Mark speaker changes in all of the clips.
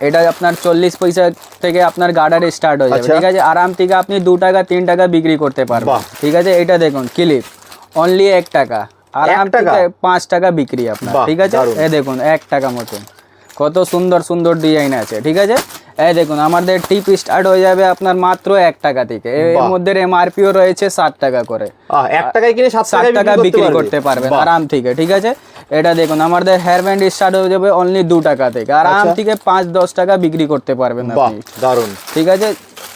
Speaker 1: এটা আপনার 40 পয়সা থেকে আপনার গার্ডার স্টার্ট হয়ে যাবে, ঠিক আছে। আরাম থেকে আপনি 2 টাকা 3 টাকা বিক্রি করতে পারবেন, ঠিক আছে। এটা দেখুন ক্লিপ অনলি 1 টাকা, আরাম থেকে 5 টাকা বিক্রি আপনার, ঠিক আছে। এই দেখুন 1 টাকা মতন কত সুন্দর সুন্দর ডিজাইন আছে, ঠিক আছে। এই দেখুন আমাদের টিপ স্টার্ট হয়ে যাবে আপনার মাত্র 1 টাকা থেকে। এর মধ্যে এমআরপিও রয়েছে 7 টাকা করে,
Speaker 2: 1 টাকায় কিনে 7
Speaker 1: টাকা বিক্রি করতে পারবেন আরাম থেকে, ঠিক আছে। এটা দেখুন আমাদের হেয়ার ব্যান্ড স্টার্ট হয়ে যাবে অনলি 2 টাকা থেকে, আরাম থেকে 5-10 টাকা বিক্রি করতে পারবেন আপনি,
Speaker 2: দারুন,
Speaker 1: ঠিক আছে।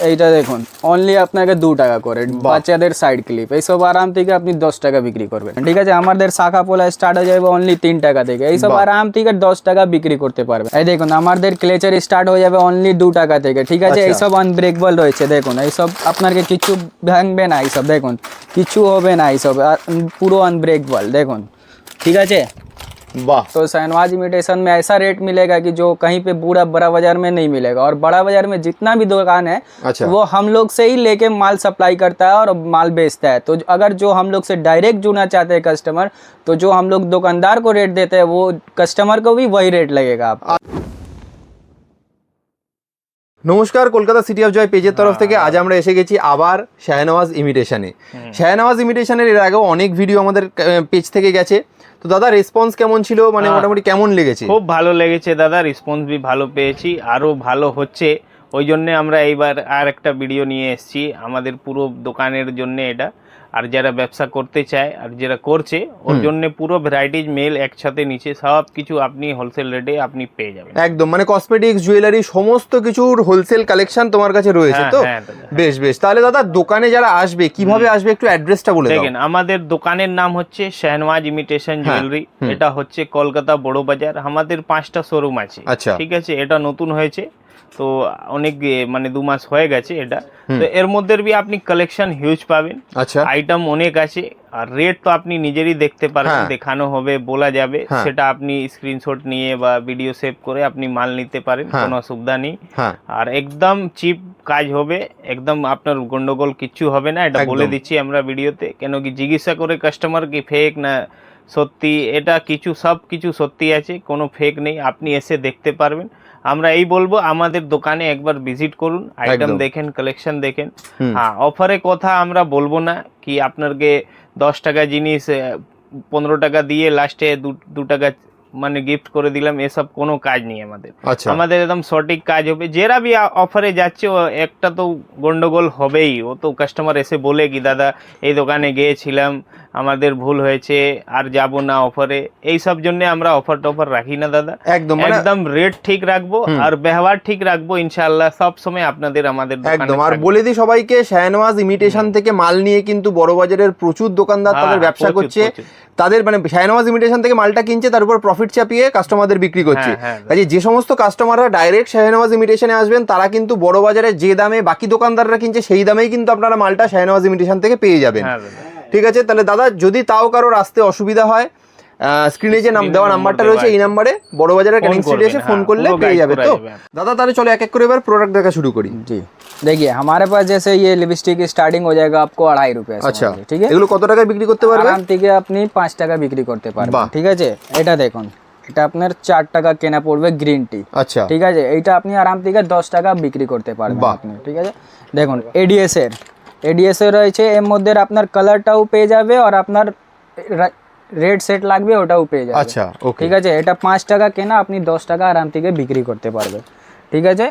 Speaker 1: এইটা দেখুন অনলি আপনাকে 2 টাকা করে, বাচ্চাদের সাইড ক্লিপ এইসব আরাম থেকে আপনি 10 টাকা বিক্রি করবেন, ঠিক আছে। আমাদের শাখা পোলা স্টার্ট হয়ে যাবে অনলি 3 টাকা থেকে, এইসব আরাম থেকে 10 টাকা বিক্রি করতে পারবেন। এই দেখুন আমাদের ক্লেচার স্টার্ট হয়ে যাবে অনলি 2 টাকা থেকে, ঠিক আছে। এইসব আনব্রেকেবল রয়েছে, দেখুন এইসব আপনাকে কিছু ভাঙবে না, এইসব দেখুন কিছু হবে না, এইসব পুরো আনব্রেকেবল দেখুন, ঠিক আছে।
Speaker 2: वाह।
Speaker 1: तो शाहनवाज इमिटेशन में ऐसा रेट मिलेगा कि जो कहीं पे पूरा बड़ा बाजार में नहीं मिलेगा, और बड़ा बाजार में जितना भी दुकान है वो हम लोग से ही लेके माल सप्लाई करता है और माल बेचता है। तो अगर जो हम लोग से डायरेक्ट जुड़ना चाहते हैं कस्टमर, तो जो हम लोग दुकानदार को रेट देते हैं वो कस्टमर को भी वही रेट लगेगा आपको।
Speaker 2: নমস্কার, কলকাতা সিটি অফ জয় পেজের তরফ থেকে আজ আমরা এসে গেছি আবার শাহনওয়াজ ইমিটেশনে। শাহনওয়াজ ইমিটেশনের এর আগেও অনেক ভিডিও আমাদের পেজ থেকে গেছে। তো দাদা রেসপন্স কেমন ছিল, মানে মোটামুটি কেমন লেগেছে?
Speaker 3: খুব ভালো লেগেছে দাদা, রেসপন্স বি ভালো পেয়েছি, আরও ভালো হচ্ছে। ওই জন্যে আমরা এইবার আর একটা ভিডিও নিয়ে এসেছি আমাদের পুরো দোকানের জন্য এটা। আর যারা ব্যবসা করতে চায় আর যারা করছে ওর জন্য পুরো ভ্যারাইটিজ মেল একসাথে নিচে সব কিছু আপনি হোলসেল রেটে আপনি পেয়ে যাবেন
Speaker 2: একদম, মানে কসমেটিক্স, জুয়েলারি সমস্ত কিছুর হোলসেল কালেকশন তোমার কাছে রয়েছে। তো বেশ বেশ, তাহলে দাদা দোকানে যারা আসবে কিভাবে আসবে একটু অ্যাড্রেসটা বলে দাও।
Speaker 3: দেখেন আমাদের দোকানের নাম হচ্ছে শাহনওয়াজ ইমিটেশন জুয়েলারি, এটা হচ্ছে কলকাতা বড় বাজার। আমাদের 5টা শোরুম আছে, ঠিক আছে। এটা নতুন হয়েছে, তো অনেক মানে 2 মাস হয়ে গেছে এটা। তো এর মধ্যে भी আপনি কালেকশন হিউজ পাবেন, আইটেম অনেক আছে। আর রেট তো আপনি নিজেরই দেখতে পারবেন, দেখানো হবে, বলা যাবে, সেটা আপনি স্ক্রিনশট নিয়ে বা ভিডিও সেভ করে আপনি মাল নিতে পারেন, কোনো অসুবিধা নেই। আর একদম চিপ কাজ হবে, একদম আপনার গন্ডগোল কিচ্ছু হবে না, এটা বলে দিচ্ছি আমরা ভিডিওতে। কেন কি জিজ্ঞাসা করে কাস্টমার কি ফেক না সত্যি, এটা কিছু সব কিছু সত্যি আছে, কোনো ফেক নেই, আপনি এসে দেখতে পারবেন। আমরা এই বলবো আমাদের দোকানে একবার ভিজিট করুন, আইটেম দেখেন, কালেকশন দেখেন। হ্যাঁ, অফারে কথা আমরা বলবো না কি আপনাকে 10 টাকা জিনিস 15 টাকা দিয়ে লাস্টে 2 টাকা মানে গিফট করে দিলাম, এসব কোনো কাজ নেই আমাদের। আমাদের একদম সঠিক কাজ হবে। যারা বি অফারে যাচ্ছে ও একটা তো গন্ডগোল হবেই, ও তো কাস্টমার এসে বলে কি দাদা এই দোকানে গিয়েছিলাম, আমাদের ভুল হয়েছে, আর যাব না অফারে। এই সব জন্য আমরা অফার টফার রাখি না দাদা, একদম রেট ঠিক রাখবো আর ব্যবহার ঠিক রাখবো ইনশাআল্লাহ সব সময় আপনাদের আমাদের
Speaker 2: একদম। আর বলে দিই সবাইকে, শাহনওয়াজ ইমিটেশন থেকে মাল নিয়ে কিন্তু বড় বাজারের প্রচুর দোকানদার তাদের ব্যবসা করছে, তাদের মানে শাহনওয়াজ ইমিটেশন থেকে মালটা কিনছে, তার উপর প্রফিট চাপিয়ে কাস্টমারদের বিক্রি করছে। কাজে যে সমস্ত কাস্টমাররা ডাইরেক্ট শাহনওয়াজ ইমিটেশনে আসবেন তারা কিন্তু বড় বাজারে যে দামে বাকি দোকানদাররা কিনছে সেই দামেই কিন্তু আপনারা মালটা শাহনওয়াজ ইমিটেশন থেকে পেয়ে যাবেন, ঠিক আছে। তাহলে দাদা যদি তাও কারোর আসতে অসুবিধা হয়, স্ক্রিনে যে নাম দেওয়া নাম্বারটা রয়েছে এই নাম্বারে বড় বাজারের ক্যানিং স্ট্রিটে এসে ফোন করলে পেয়ে যাবে। তো দাদা তাহলে চলো এক এক করে এবার প্রোডাক্ট দেখা শুরু করি।
Speaker 1: জি देखिए हमारे पास जैसे ये लिपस्टिक स्टार्टिंग हो जाएगा आपको 2.5 रुपए।
Speaker 2: अच्छा,
Speaker 1: ठीक है।
Speaker 2: এগুলো কত টাকায় বিক্রি করতে পারবে?
Speaker 1: আরাম থেকে আপনি 5 টাকা বিক্রি করতে পারবেন, ঠিক আছে। এটা দেখুন, এটা আপনার 4 টাকা কেনা পড়বে গ্রিন টি, আচ্ছা, ঠিক আছে। এইটা আপনি আরাম থেকে 10 টাকা বিক্রি করতে পারবেন আপনি, ঠিক আছে। দেখুন এডিএস এর রয়েছে, এর মধ্যে আপনার কালারটাও পেয়ে যাবে আর আপনার রেড সেট লাগবে ওটাও পেয়ে যাবে, আচ্ছা, ঠিক আছে। এটা 5 টাকা কেনা আপনি 10 টাকা আরাম থেকে বিক্রি করতে পারবে, ঠিক আছে।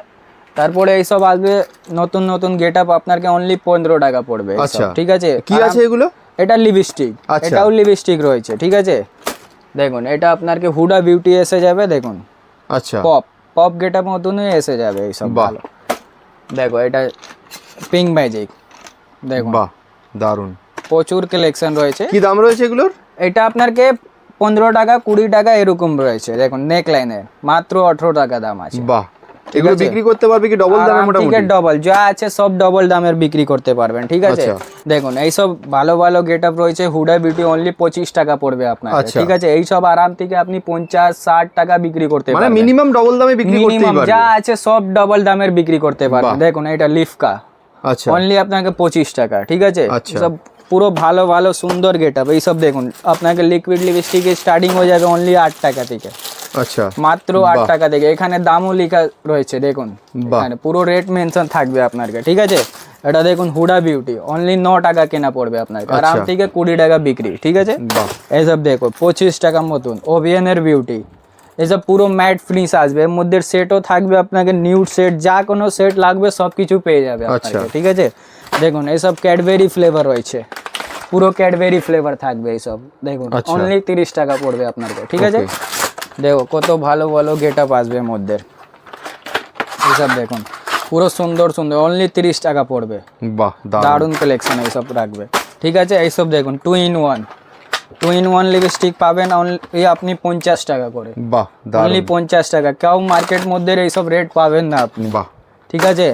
Speaker 1: তারপরে এইসব আসবে নতুন নতুন গেটআপ, আপনাকে অনলি 15 টাকা পড়বে, আচ্ছা, ঠিক আছে।
Speaker 2: কি আছে এগুলো?
Speaker 1: এটা লিপস্টিক, এটাও লিপস্টিক রয়েছে, ঠিক আছে। দেখুন এটা আপনাকে হুডা বিউটি এসে যাবে, দেখুন, আচ্ছা, পপ গেটআপ মতনই এসে যাবে এইসব ভালো। দেখো এটা পিঙ্ক ম্যাজিক, দেখুন, বাহ দারুন, প্রচুর কালেকশন রয়েছে।
Speaker 2: কি দাম রয়েছে এগুলোর?
Speaker 1: এটা আপনাকে 15 টাকা 20 টাকা এরকম রয়েছে। দেখুন নেক লাইনের মাত্র 18 টাকা দাম আছে। বাহ,
Speaker 2: এগুলো বিক্রি করতে পারবে কি ডবল দামে? মোটামুটি
Speaker 1: ডবল যা আছে সব ডবল দামের বিক্রি করতে পারবেন, ঠিক আছে। দেখুন এই সব ভালো ভালো গেটআপ রয়েছে, হুডা বিউটি অনলি 25 টাকা পড়বে আপনার, ঠিক আছে। এই সব আরাম থেকে আপনি 50-60 টাকা বিক্রি করতে পারবেন,
Speaker 2: মানে মিনিমাম ডবল দামে বিক্রি করতে পারবেন।
Speaker 1: যা আছে সব ডবল দামের বিক্রি করতে পারবেন। দেখুন এটা লিফকা, আচ্ছা, অনলি আপনাকে 25 টাকা, ঠিক আছে। সব পুরো ভালো ভালো সুন্দর গেট আপ এইসব দেখুন আপনাকে লিকুইড লিপস্টিকের স্টার্টিং হয়ে যাবে অনলি 8 টাকা থেকে।
Speaker 2: আচ্ছা,
Speaker 1: মাত্র 8 টাকা থেকে। এখানে দামও লেখা রয়েছে দেখুন, এখানে পুরো রেট মেনশন থাকবে আপনার, ঠিক আছে। এটা দেখুন হুডা বিউটি অনলি 9 টাকা কেনা পড়বে আপনার, আরাম থেকে 20 টাকা বিক্রি, ঠিক আছে। এইসব দেখো 25 টাকা মতন ওভিএন এর বিউটি, এসব পুরো ম্যাট ফিনিশ আসবে, এর মধ্যে সেটও থাকবে আপনাকে, নিউড সেট যা কোনো সেট লাগবে সব কিছু পেয়ে যাবে আপনাকে, ঠিক আছে। দেখুন এইসব ক্যাডবেরি ফ্লেভার রয়েছে, পুরো ক্যাডবেরি ফ্লেভার থাকবে এইসব দেখুন, অনলি 30 টাকা পড়বে আপনাকে, ঠিক আছে। দেখো কত ভালো ভালো গেট আপ আসবে এর মধ্যে, এইসব দেখুন পুরো সুন্দর সুন্দর, অনলি 30 টাকা পড়বে।
Speaker 2: বাহ,
Speaker 1: দারুণ কালেকশন এইসব রাখবে, ঠিক আছে। এইসব দেখুন 2 in 1 লিপস্টিক পাবেন অনলি আপনি 50 টাকা করে,
Speaker 2: বাহ,
Speaker 1: অনলি 50 টাকা। কেউ মার্কেট মধ্যে এইসব রেট পাবেন না আপনি,
Speaker 2: বাহ,
Speaker 1: ঠিক আছে।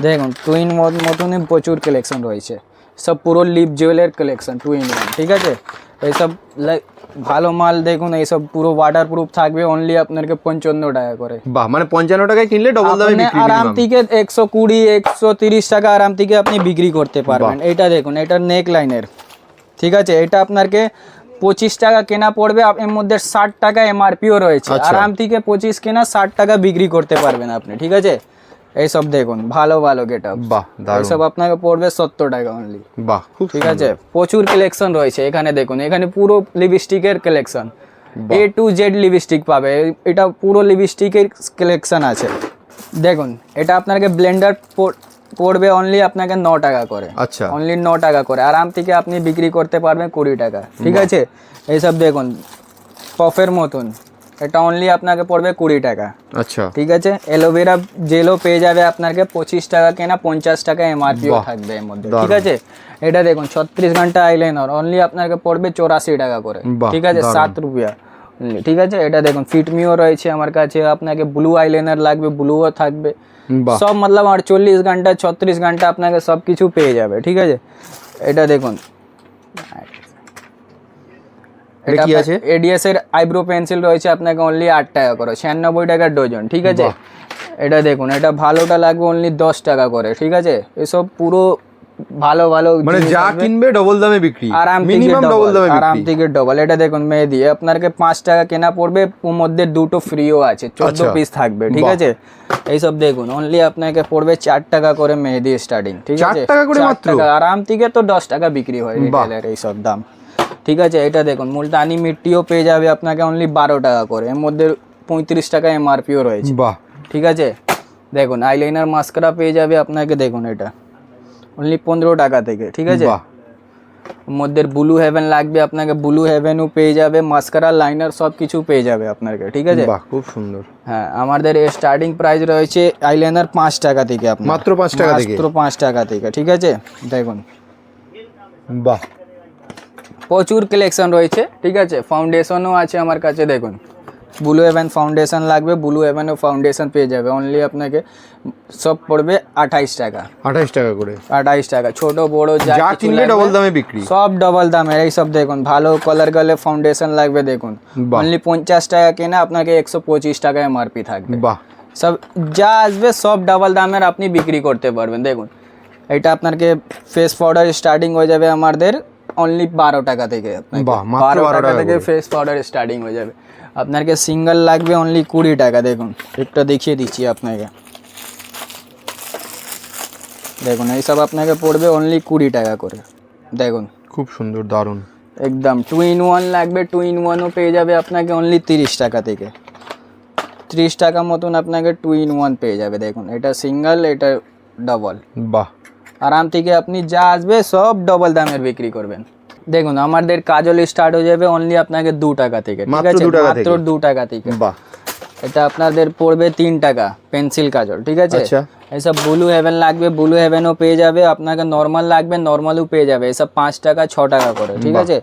Speaker 1: দেখুন 2 in 1 মতনই প্রচুর কালেকশন রয়েছে, সব পুরো লিপ জুয়েলের কালেকশন 2 in 1, ঠিক আছে। এইসব ভালো মাল দেখুন, এইসব পুরো ওয়াটার প্রুফ থাকবে, অনলি আপনাকে 55 টাকা করে।
Speaker 2: বাহ, মানে 55 টাকায় কিনলে ডবল দামে বিক্রি,
Speaker 1: আরাম থেকে 120 130 টাকা আরাম থেকে আপনি বিক্রি করতে পারবেন। এটা দেখুন, এটা নেক লাইনের, ঠিক আছে। এটা আপনাকে 25 টাকা কেনা পড়বে, এর মধ্যে 60 টাকা এমআরপিও রয়েছে, আরাম থেকে 25 কেনা 60 টাকা বিক্রি করতে পারবেন আপনি, ঠিক আছে। এইসব দেখুন ভালো ভালো গেট আপ,
Speaker 2: বাহ,
Speaker 1: এইসব আপনাকে পড়বে 70 টাকা অনলি,
Speaker 2: বাহ, খুব
Speaker 1: ঠিক আছে। প্রচুর কালেকশন রয়েছে এখানে দেখুন, এখানে পুরো লিপস্টিকের collection, A to Z lipstick পাবে, এটা পুরো লিপস্টিকের কালেকশন আছে। দেখুন এটা আপনাকে ব্লেন্ডার পড়বে অনলি আপনাকে 9 টাকা করে,
Speaker 2: আচ্ছা,
Speaker 1: অনলি 9 টাকা করে, আরাম থেকে আপনি বিক্রি করতে পারবেন 20 টাকা, ঠিক আছে। এইসব দেখুন পফের মতন, এটা অনলি আপনাকে পড়বে 20 টাকা,
Speaker 2: আচ্ছা,
Speaker 1: ঠিক আছে। অ্যালোভেরা জেলও পেয়ে যাবে আপনাকে 25 টাকা কেনা, 50 টাকা এমআরপিও থাকবে এর মধ্যে, ঠিক আছে। এটা দেখুন 36 ঘন্টা আইলাইনার অনলি আপনাকে পড়বে 84 টাকা করে, ঠিক আছে, 7 রুপিয়া, ঠিক আছে। এটা দেখুন ফিটমিও রয়েছে আমার কাছে, আপনাকে ব্লু আইলাইনার লাগবে ব্লুও থাকবে, সব মতলব 48 ঘন্টা 36 ঘন্টা আপনাকে সব কিছু পেয়ে যাবে, ঠিক আছে। এটা দেখুন এটা কি আছে, এডিএস এর আইব্রো পেন্সিল রয়েছে আপনাকে অনলি 8 টাকা করে, 96 টাকা ডজন, ঠিক আছে। এটা দেখুন এটা ভালোটা লাগবে অনলি 10 টাকা করে, ঠিক আছে। এসব পুরো ভালো ভালো
Speaker 2: মানে যা কিনবে ডবল দামে বিক্রি,
Speaker 1: আরাম
Speaker 2: মিনিমাম ডবল দামে বিক্রি,
Speaker 1: আরাম থেকে ডবল। এটা দেখুন মেহেদি আপনাকে 5 টাকা কেনা পড়বে, ওর মধ্যে দুটো ফ্রিও আছে, 14 পিস থাকবে, ঠিক আছে। এইসব দেখুন অনলি আপনাকে পড়বে 4 টাকা করে মেহেদি স্টার্টিং, ঠিক আছে,
Speaker 2: 4 টাকা করে মাত্র,
Speaker 1: আরাম থেকে তো 10 টাকা বিক্রি হয় রিটেলের এইসব দাম, ঠিক আছে। এটা দেখুন মুলতানি মিট্টিও পেয়ে যাবে আপনাকে অনলি 12 টাকা করে, এর মধ্যে 35 টাকা এমআরপিও রয়েছে,
Speaker 2: বাহ,
Speaker 1: ঠিক আছে। দেখুন আইলাইনার মাস্কারা পেয়ে যাবে আপনাকে, দেখুন এটা অনলি 15 টাকা থেকে, ঠিক আছে। মধ্যে ব্লু হেভেন লাগবে আপনাকে, ব্লু হেভেনও পেয়ে যাবে, মাস্কারা লাইনার সব কিছু পেয়ে যাবে আপনাকে, ঠিক আছে।
Speaker 2: বাহ, খুব সুন্দর।
Speaker 1: হ্যাঁ আমাদের স্টার্টিং প্রাইস রয়েছে আইলাইনার 5 টাকা থেকে, আপনার
Speaker 2: মাত্র 5 টাকা থেকে,
Speaker 1: মাত্র 5 টাকা থেকে, ঠিক আছে। দেখুন
Speaker 2: বাহ,
Speaker 1: প্রচুর কালেকশন রয়েছে, ঠিক আছে। ফাউন্ডেশনও আছে আমার কাছে, দেখুন ব্লু হেভেন ফাউন্ডেশন লাগবে, ব্লু হেভেনও ফাউন্ডেশন পেয়ে যাবে, অনলি আপনাকে সব পড়বে 28 টাকা,
Speaker 2: 28 টাকা করে,
Speaker 1: 28 টাকা, ছোট বড়
Speaker 2: যা কিনলে ডবল দামে বিক্রি,
Speaker 1: সব ডবল দামে। এইসব দেখুন ভালো কালার গলে ফাউন্ডেশন লাগবে, দেখুন অনলি 50 টাকা কেনা আপনাকে 125 টাকা এমআরপি থাকবে,
Speaker 2: বাহ,
Speaker 1: সব যা আসবে সব ডাবল দামের আপনি বিক্রি করতে পারবেন। দেখুন এটা আপনাকে ফেস পাউডার স্টার্টিং হয়ে যাবে আমাদের অনলি 12 টাকা থেকে, 12 টাকা থেকে ফেস পাউডার স্টার্টিং হয়ে যাবে। আপনাকে সিঙ্গেল লাগবে অনলি 20 টাকা, দেখুন একটা দেখিয়ে দিচ্ছি আপনাকে, দেখুন এইসব আপনাকে পড়বে অনলি 20 টাকা করে, দেখুন
Speaker 2: খুব সুন্দর, দারুণ
Speaker 1: একদম। 2 in 1 লাগবে, 2 in 1ও পেয়ে যাবে আপনাকে অনলি 30 টাকা থেকে, 30 টাকা মতন আপনাকে 2 in 1 পেয়ে যাবে। দেখুন এটা সিঙ্গেল, এটা ডবল,
Speaker 2: বাহ,
Speaker 1: আরাম থেকে আপনি যা আসবে সব ডবল দামের বিক্রি করবেন। দেখুন আমাদের কাজল স্টার্ট হয়ে যাবে অনলি আপনাকে 2 টাকা থেকে, ঠিক আছে, মাত্র 2 টাকা থেকে।
Speaker 2: বাহ,
Speaker 1: এটা আপনাদের পড়বে 3 টাকা পেন্সিল কাজল, ঠিক আছে। এইসব ব্লু হেভেন লাগবে, ব্লু হেভেনও পেয়ে যাবে আপনাকে, নর্মাল লাগবে নর্মালও পেয়ে যাবে, এসব 5 টাকা 6 টাকা করে, ঠিক আছে।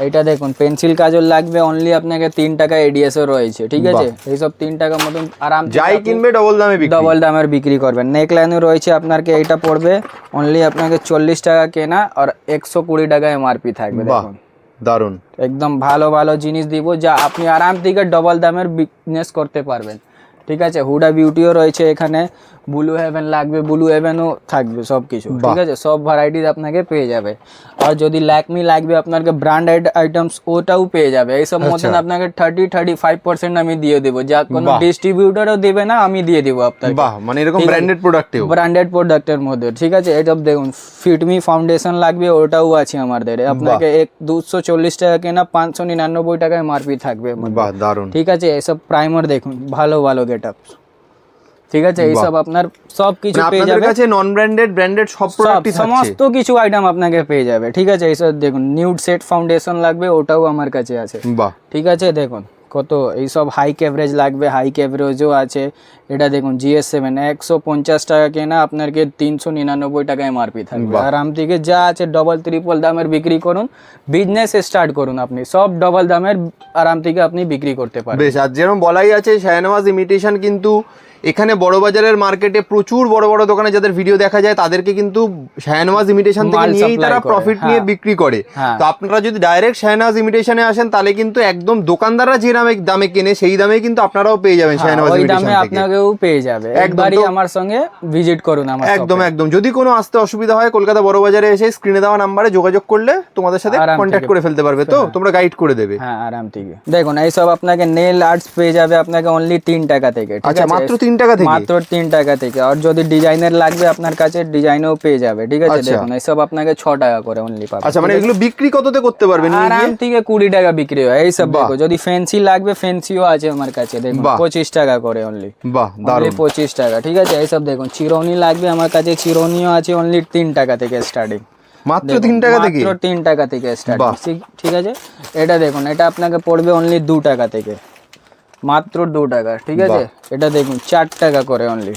Speaker 1: এটা দেখুন পেন্সিল কাজল লাগবে অনলি আপনাকে 3 টাকা, এডিএসও রয়েছে, ঠিক আছে। এইসব 3 টাকা মতন আরাম
Speaker 2: যাই কিনবে ডবল দামে বিক্রি,
Speaker 1: ডবল দামের বিক্রি করবেন। নেকলাইনও রয়েছে আপনাকে, এটা পড়বে অনলি আপনাকে 40 টাকা কেনা আর 120 টাকা এমআরপি থাকবে, দেখুন
Speaker 2: দারুন,
Speaker 1: একদম ভালো ভালো জিনিস দিব যা আপনি আরাম থেকে ডবল দামের বিজনেস করতে পারবেন, ঠিক আছে, হুডা বিউটিও রয়েছে এখানে, ব্লু হেভেন লাগবে ব্লু হেভেনও থাকবে, সব কিছু ঠিক আছে, সব ভ্যারাইটিস আপনাকে পেয়ে যাবে। আর যদি ল্যাকমি লাগবে আপনাকে ব্র্যান্ডেড আইটেমস, ওটাও পেয়ে যাবে। এইসব মধ্যে আপনাকে 30-35% আমি দিয়ে দেবো, যা কোনো ডিস্ট্রিবিউটরও দেবে না, আমি দিয়ে দেবো আপনাকে।
Speaker 2: বাহ, মানে এরকম ব্র্যান্ডেড
Speaker 1: প্রোডাক্টের মধ্যে ঠিক আছে। এটা দেখুন ফিটমি ফাউন্ডেশন লাগবে, ওটাও আছে আমাদের। আপনাকে 240 টাকা কেনা, 599 টাকায় এমআরপি থাকবে।
Speaker 2: বাহ, দারুন।
Speaker 1: ঠিক আছে, এসব প্রাইমার দেখুন, ভালো ভালো গেটআপ, ঠিক আছে, এইসব আপনার সব কিছু পেয়ে যাবে।
Speaker 2: আপনাদের কাছে নন ব্র্যান্ডেড ব্র্যান্ডেড সব প্রোডাক্টই থাকছে,
Speaker 1: সমস্ত কিছু আইটেম আপনাকে পেয়ে যাবে। ঠিক আছে, এইসব দেখুন নিউড সেট ফাউন্ডেশন লাগবে, ওটাও আমার কাছে আছে।
Speaker 2: বাহ,
Speaker 1: ঠিক আছে, দেখুন কত এইসব হাই ক্যাভারেজ লাগবে, হাই ক্যাভারেজও আছে। এটা দেখুন GS7 150 টাকা কেনা, আপনাকে 399 টাকা এমআরপি থাকবে। আরাম থেকে যা আছে ডবল ট্রিপল দামের বিক্রি করুন, বিজনেস স্টার্ট করুন, আপনি সব ডবল দামের আরাম থেকে আপনি বিক্রি করতে পারবেন।
Speaker 2: বেশ, আর যেরকম বলাই আছে শাহনওয়াজ ইমিটেশন কিন্তু এখানে বড়বাজারের মার্কেটে প্রচুর বড় বড় দোকানে যাদের ভিডিও দেখা যায় তাদেরকে কিন্তু শাহনওয়াজ ইমিটেশন থেকে নিয়েই তারা প্রফিট নিয়ে বিক্রি করে। তো আপনারা যদি ডাইরেক্ট শাহনওয়াজ ইমিটেশনে আসেন তাহলে কিন্তু একদম দোকানদাররা যে দামে কেনে সেই দামে কিন্তু আপনারাও পেয়ে যাবেন শাহনওয়াজ ইমিটেশন থেকে।
Speaker 1: আপনাকেও পেয়ে যাবে, একবারই আমার সঙ্গে ভিজিট করুন আমার শপে।
Speaker 2: একদম একদম। যদি কোনো আসতে অসুবিধা হয় কলকাতা বড়বাজারে এসে স্ক্রিনে দেওয়া নাম্বারে যোগাযোগ করলে তোমাদের সাথে কন্ট্যাক্ট করে ফেলতে পারবে, তো তোমরা গাইড করে দেবে।
Speaker 1: হ্যাঁ, আরাম থেকে। দেখুন এইসব আপনাকে নেল আর্টস পেয়ে যাবে আপনাকে অনলি 3 টাকা থেকে। ঠিক
Speaker 2: আছে,
Speaker 1: আছে,
Speaker 2: মাত্র 3 টাকা থেকে,
Speaker 1: মাত্র 3 টাকা থেকে। আর যদি ডিজাইনের লাগবে আপনার কাছে ডিজাইনও পেয়ে যাবে। ঠিক আছে, দেখুন এইসব আপনাকে 6 টাকা করে অনলি পাবেন।
Speaker 2: আচ্ছা, মানে এগুলো বিক্রি কততে করতে পারবেন?
Speaker 1: আরাম থেকে 20 টাকা বিক্রি হয় এইসব। দেখো যদি ফ্যান্সি লাগবে ফ্যান্সিও আছে আমার কাছে, দেখুন 25 টাকা করে অনলি।
Speaker 2: বাহ, দারুণ,
Speaker 1: 25 টাকা। ঠিক আছে, এইসব দেখুন চিরুনি লাগবে আমার কাছে, চিরুনিও আছে অনলি 3 টাকা থেকে স্টার্টিং।
Speaker 2: মাত্র 3 টাকা থেকে,
Speaker 1: মাত্র 3 টাকা থেকে স্টার্টিং। ঠিক আছে, এটা দেখুন এটা আপনাকে পড়বে অনলি 2 টাকা থেকে, মাত্র 2 টাকা। ঠিক আছে, এটা দেখুন 4 টাকা করে অনলি।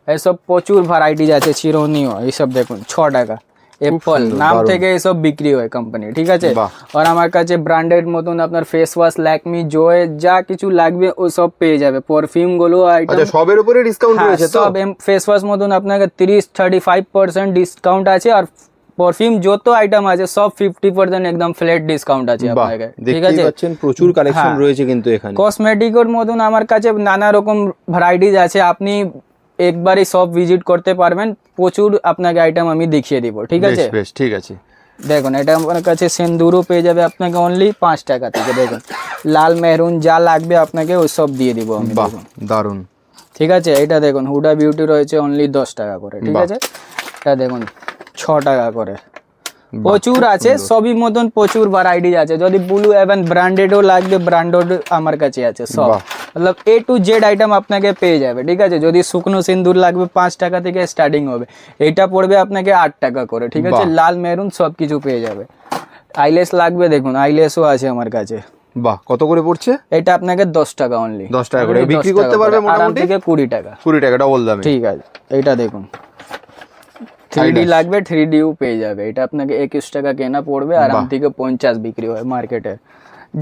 Speaker 1: এইসব প্রচুর ভ্যারাইটিজ আছে, চিরুনিও এইসব দেখুন 6 টাকা। এপল নাম থেকে এইসব বিক্রি হয় কোম্পানি। ঠিক আছে, আর আমার কাছে ব্র্যান্ডেড মতন আপনার ফেস ওয়াশ ল্যাকমি জয় যা কিছু লাগবে ও সব পেয়ে যাবে। পারফিউম গুলো আইটেম,
Speaker 2: আচ্ছা সবের উপরে ডিসকাউন্ট রয়েছে তো?
Speaker 1: সব ফেস ওয়াশ মতন আপনাকে 30-35% ডিসকাউন্ট আছে। আর পারফিউম যত আইটেম আছে সব 50% একদম ফ্ল্যাট ডিসকাউন্ট আছে আপনাকে। ঠিক আছে,
Speaker 2: প্রচুর কালেকশন রয়েছে কিন্তু এখানে।
Speaker 1: কসমেটিকের মতন আমার কাছে নানা রকম ভ্যারাইটিজ আছে, আপনি একবারই সব ভিজিট করতে পারবেন, প্রচুর আপনাকে আইটেম আমি দেখিয়ে দিব। ঠিক আছে,
Speaker 2: বেশ, ঠিক আছে।
Speaker 1: দেখুন এটা আমার কাছে সিন্দুরও পেয়ে যাবে আপনাকে অনলি 5 টাকা থেকে। দেখুন লাল মেরুন যা লাগবে আপনাকে ওই সব দিয়ে দিব আমি। দেখুন
Speaker 2: দারুন।
Speaker 1: ঠিক আছে, এটা দেখুন হুডা বিউটি রয়েছে অনলি 10 টাকা করে। ঠিক আছে, এটা দেখুন 6 টাকা করে। প্রচুর আছে, সবই মতন প্রচুর ভ্যারাইটিজ আছে। যদি ব্লু হেভেন ব্র্যান্ডেডও লাগবে, ব্র্যান্ডেড আমার কাছে আছে সব, মতলব A to Z আইটেম আপনাকে পেয়ে যাবে। ঠিক আছে, যদি শুকনো সিন্দুর লাগবে 5 টাকা থেকে স্টার্টিং হবে, এটা পড়বে আপনাকে 8 টাকা করে। ঠিক আছে, লাল মেরুন সব কিছু পেয়ে যাবে। আইলেস লাগবে, দেখুন আইলেসও আছে আমার কাছে।
Speaker 2: বাহ, কত করে পড়ছে
Speaker 1: এটা আপনাকে 10 টাকা অনলি।
Speaker 2: 10 টাকা করে বিক্রি করতে পারবে মোটামুটি
Speaker 1: 20 টাকা।
Speaker 2: 20 টাকা ডবল দামে।
Speaker 1: ঠিক আছে, এইটা দেখুন 3D লাগবে, 3Dও পেয়ে যাবে। এটা আপনাকে 21 টাকা কেনা পড়বে, আরাম থেকে 50 বিক্রি হয় মার্কেটে।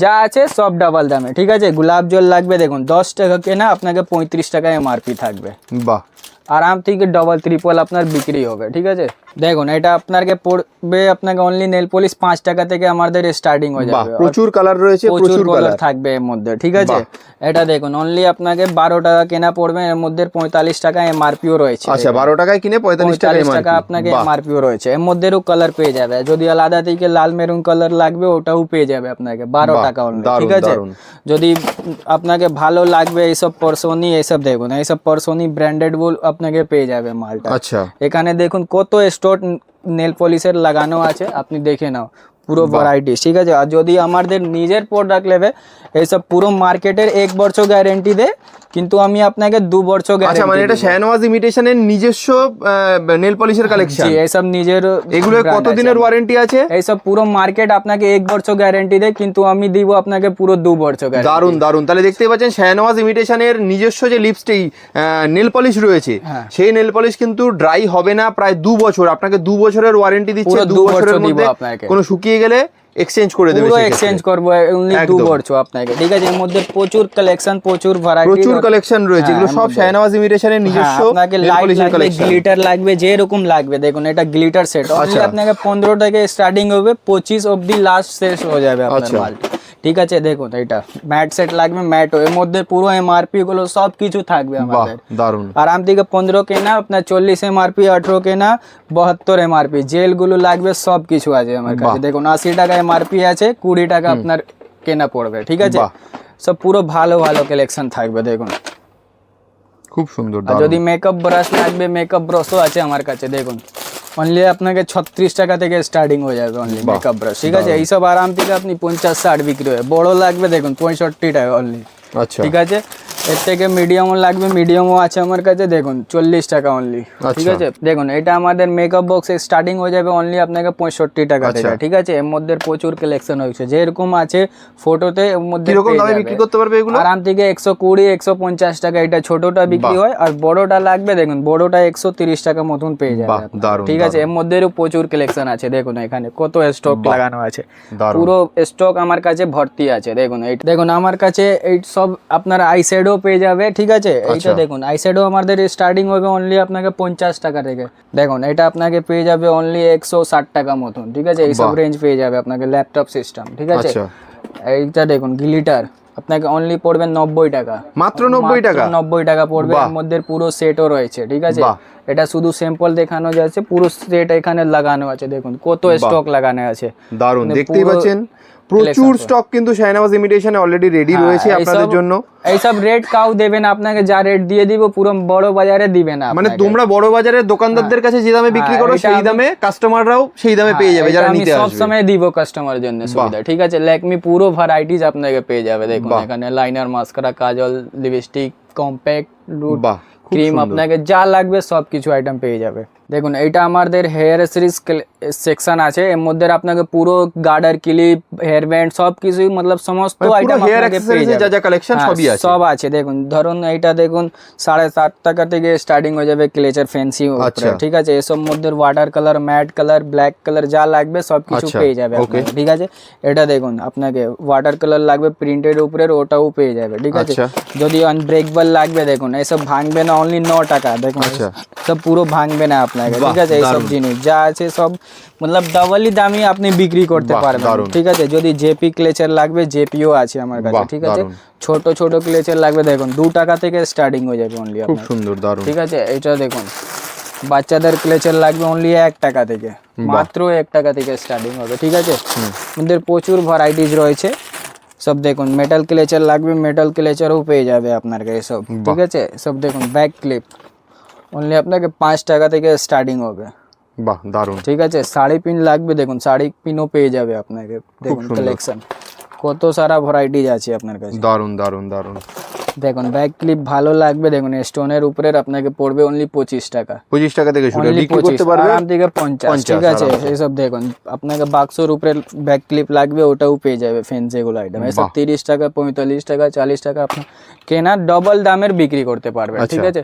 Speaker 1: যা আছে সব ডাবল দামে। ঠিক আছে, গোলাপ জল লাগবে, দেখুন 10 টাকা কেনা আপনাকে 35 টাকা এমআরপি থাকবে।
Speaker 2: বাহ,
Speaker 1: আরাম থেকে ডবল ট্রিপল আপনার বিক্রি হবে। ঠিক আছে, দেখুন এটা আপনাকে পড়বে আপনাকে অনলি নেল পলিশ 5 টাকা থেকে আমাদের স্টার্টিং হয়ে যাবে।
Speaker 2: প্রচুর কালার রয়েছে,
Speaker 1: প্রচুর কালার থাকবে এর মধ্যে। ঠিক আছে, এটা দেখুন অনলি আপনাকে 12 টাকা কেনা পড়বে, এর মধ্যে 45 টাকা এমআরপিও রয়েছে।
Speaker 2: আচ্ছা, 12 টাকায় কিনে 45
Speaker 1: টাকা আপনাকে এমআরপিও রয়েছে। এর মধ্যেও কালার পেয়ে যাবে। যদি আলাদা থেকে লাল মেরুন কালার লাগবে ওটাও পেয়ে যাবে আপনাকে 12 টাকা অনলি। ঠিক আছে, যদি আপনাকে ভালো লাগবে এইসব পারসোনি, এইসব দেখুন এইসব পারসোনি ব্র্যান্ডেড বল আপনাকে পেয়ে যাবে মালটা।
Speaker 2: আচ্ছা,
Speaker 1: এখানে দেখুন কত স্টোর নেল পলিশের লাগানো আছে, আপনি দেখে নাও পুরো ভ্যারাইটি। ঠিক আছে, আর যদি আমাদের নিজের প্রোডাক্ট নেবে এইসব পুরো মার্কেটের 1 বছর গ্যারেন্টি দেয়, কিন্তু আমি আপনাকে 2 বছর গ্যারেন্টি।
Speaker 2: আচ্ছা, মানে এটা শাহনওয়াজ ইমিটেশনের নিজস্ব নেল পলিশের কালেকশন?
Speaker 1: জি, এইসব নিজের।
Speaker 2: এগুলো কত দিনের ওয়ারেন্টি আছে?
Speaker 1: এইসব পুরো মার্কেট আপনাকে 1 বছর গ্যারেন্টি দেয়, কিন্তু আমি দিব আপনাকে পুরো 2 বছর গ্যারেন্টি।
Speaker 2: দারুন দারুন। তাহলে দেখতেই পাচ্ছেন শাহনওয়াজ ইমিটেশনের নিজস্ব যে লিপস্টিক নেল পলিশ রয়েছে, সেই নেল পলিশ কিন্তু ড্রাই হবে না প্রায় 2 বছর। আপনাকে 2 বছরের ওয়ারেন্টি দিচ্ছে। 2 বছরের মধ্যে কোনো শুকিয়ে গেলে এক্সচেঞ্জ করে দেবে,
Speaker 1: পুরো এক্সচেঞ্জ করব অনলি 2 বছর আপনাকে। ঠিক আছে, এর মধ্যে প্রচুর কালেকশন, প্রচুর ভ্যারাইটি,
Speaker 2: প্রচুর কালেকশন রয়েছে। এগুলো সব শাহনওয়াজ ইমিটেশনের নিজস্ব।
Speaker 1: আপনাকে লাইট লাগবে, গ্লিটার লাগবে, যে রকম লাগবে। দেখুন এটা গ্লিটার সেট অনলি আপনাকে 15 টাকা স্টার্টিং হবে, 25 অবধি লাস্ট শেষ হয়ে যাবে আপনার মাল। ঠিক আছে দেখুন এটা ম্যাট সেট লাগবে, ম্যাট এর মধ্যে পুরো এমআরপি গুলো সব কিছু থাকবে আমাদের।
Speaker 2: দারুন।
Speaker 1: আরাম থেকে 15 কেনা আপনার 40 এমআরপি, 18 কেনা 72 এমআরপি, জেল গুলো লাগবে সব কিছু আছে আমার কাছে। দেখুন 80 টাকা এমআরপি আছে, 20 টাকা আপনার কেনা পড়বে, ঠিক আছে। সব পুরো ভালো ভালো কালেকশন থাকবে দেখুন,
Speaker 2: খুব সুন্দর।
Speaker 1: যদি মেকআপ ব্রাশ লাগবে, মেকআপ ব্রাশও আছে আমার কাছে দেখুন, অনলি আপনাকে 36 টাকা থেকে স্টার্টিং হয়ে যাবে অনলি মেকআপ ব্রাশ, ঠিক আছে। এইসব আরাম থেকে আপনি 50-60 বিক্রি হয়। বড় লাগবে দেখুন 65 টাকা অনলি,
Speaker 2: আচ্ছা
Speaker 1: ঠিক আছে। এর থেকে মিডিয়ামও লাগবে, মিডিয়ামও আছে আমার কাছে দেখুন 40 টাকা অনলি, ঠিক আছে। দেখুন এটা আমাদের মেকআপ বক্স স্টার্টিং হয়ে যাবে অনলি আপনাকে 65 টাকা থেকে, ঠিক আছে। এর মধ্যে প্রচুর কালেকশন হয়েছে, যেরকম আছে ফটোতে এর মধ্যে
Speaker 2: কিরকম দামে বিক্রি করতে পারবে এগুলো?
Speaker 1: আরাম থেকে 120-150 টাকা এটা ছোটটা বিক্রি হয়, আর বড়টা লাগবে দেখুন বড়টা 130 টাকা মতন পেয়ে যাবে, ঠিক আছে। এর মধ্যে প্রচুর কালেকশন আছে দেখুন, এখানে কত স্টক লাগানো আছে, পুরো স্টক আমার কাছে ভর্তি আছে দেখুন। এই দেখুন আমার কাছে এই সব আপনার আই শ্যাডো পেয়ে যাবে, ঠিক আছে। এইটা দেখুন আই শ্যাডো আমাদের স্টার্টিং হবে অনলি আপনাকে 50 টাকা থেকে, দেখুন এটা আপনাকে পেয়ে যাবে অনলি 160 টাকা মতন, ঠিক আছে। এইসব রেঞ্জ পেয়ে যাবে আপনাকে ল্যাপটপ সিস্টেম, ঠিক আছে। এইটা দেখুন গ্লিটার আপনাকে অনলি পড়বে 90 টাকা,
Speaker 2: মাত্র 90 টাকা,
Speaker 1: 90 টাকা পড়বে। এর মধ্যে পুরো সেটও রয়েছে, ঠিক আছে। এটা শুধু স্যাম্পল দেখানো যাচ্ছে, পুরো সেট এখানে লাগানো আছে দেখুন, কত স্টক লাগানো আছে,
Speaker 2: দারুন। দেখতেই পাচ্ছেন প্রচুর স্টক কিন্তু শাহনওয়াজ ইমিটেশনে অলরেডি রেডি রয়েছে আপনাদের জন্য।
Speaker 1: এইসব রেট কাউ দেবে না আপনাকে, যা রেট দিয়ে দিব পুরো বড় বাজারে দিবে না,
Speaker 2: মানে তোমরা বড় বাজারের দোকানদারদের কাছে যে দামে বিক্রি করো সেই দামে কাস্টমাররাও সেই দামে পেয়ে যাবে যারা নিতে আসবে।
Speaker 1: সব সময় দিব কাস্টমারের জন্য সুবিধা, ঠিক আছে। ল্যাকমি পুরো ভ্যারাইটিজ আপনাকে পেয়ে যাবে দেখুন, এখানে লাইনার, মাস্কারা, কাজল, লিপস্টিক, কম্প্যাক্ট, লুট, ক্রিম, আপনাকে যা লাগবে সব কিছু আইটেম পেয়ে যাবে দেখুন। এইটা আমাদের হেয়ার সিরিজ সেকশন আছে, এর মধ্যে আপনাকে পুরো গার্ডার, ক্লিপ, হেয়ার ব্যান্ড সব কিছু মতলব সমস্ত আইটেম আপনাকে পেয়ে যাবে,
Speaker 2: যা যা কালেকশন সবই আছে,
Speaker 1: সব আছে দেখুন। ধরুন এইটা দেখুন 7.5 টাকা থেকে স্টার্টিং হয়ে যাবে ক্লেচার ফ্যান্সি উপরে, ঠিক আছে। এসব মধ্যে water colour, matte colour, black colour যা লাগবে সব কিছু পেয়ে যাবে আপনাকে, ঠিক আছে। এটা দেখুন আপনাকে ওয়াটার কালার লাগবে প্রিন্টেড উপরে, ওটাও পেয়ে যাবে, ঠিক আছে। যদি আনব্রেকেবল লাগবে দেখুন, এসব ভাঙবে না, অনলি 9 টাকা দেখুন, সব পুরো ভাঙবে না আপনাকে, ঠিক আছে। এইসব জিনিস যা আছে সব মতলব ডাবলই দামি আপনি বিক্রি করতে পারবেন, ঠিক আছে। যদি জেপি ক্লেচার লাগবে, জেপিও আছে আমার কাছে, ঠিক আছে। ছোট ছোট ক্লেচার লাগবে দেখুন 2 টাকা থেকে স্টার্টিং হয়ে যাবে অনলি,
Speaker 2: খুব সুন্দর, দারুন,
Speaker 1: ঠিক আছে। এটা দেখুন বাচ্চাদের ক্লেচার লাগবে অনলি 1 টাকা থেকে, মাত্র 1 টাকা থেকে স্টার্টিং হবে, ঠিক আছে। আমাদের প্রচুর ভ্যারাইটিস রয়েছে সব দেখুন। মেটাল ক্লেচার লাগবে, মেটাল ক্লেচারও পেয়ে যাবে আপনার কাছে সব, ঠিক আছে। সব দেখুন ব্যাক ক্লিপ অনলি আপনাকে 5 টাকা থেকে স্টার্টিং হবে,
Speaker 2: বাহ দারুন,
Speaker 1: ঠিক আছে। শাড়ি পিন লাগবে দেখুন, শাড়ি পিনও পেয়ে যাবে আপনাকে দেখুন, কালেকশন কত সারা ভ্যারাইটিজ আছে আপনার কাছে, দারুন দারুন দারুন। দেখুন ব্যাক ক্লিপ ভালো লাগবে দেখুন, স্টোনের উপরে আপনাকে পড়বে অনলি 25 টাকা,
Speaker 2: 25 টাকা থেকে শুরু, বিক্রি করতে পারবে
Speaker 1: আরাম থেকে 50, ঠিক আছে। এইসব দেখুন আপনাকে বাক্সর উপরে ব্যাক ক্লিপ লাগবে, ওটাও পেয়ে যাবে ফ্যান্সি গুলো আইটেম। এসব 30 টাকা, 45 টাকা, 40 টাকা আপনার কেনা ডবল দামের বিক্রি করতে পারবে, ঠিক আছে।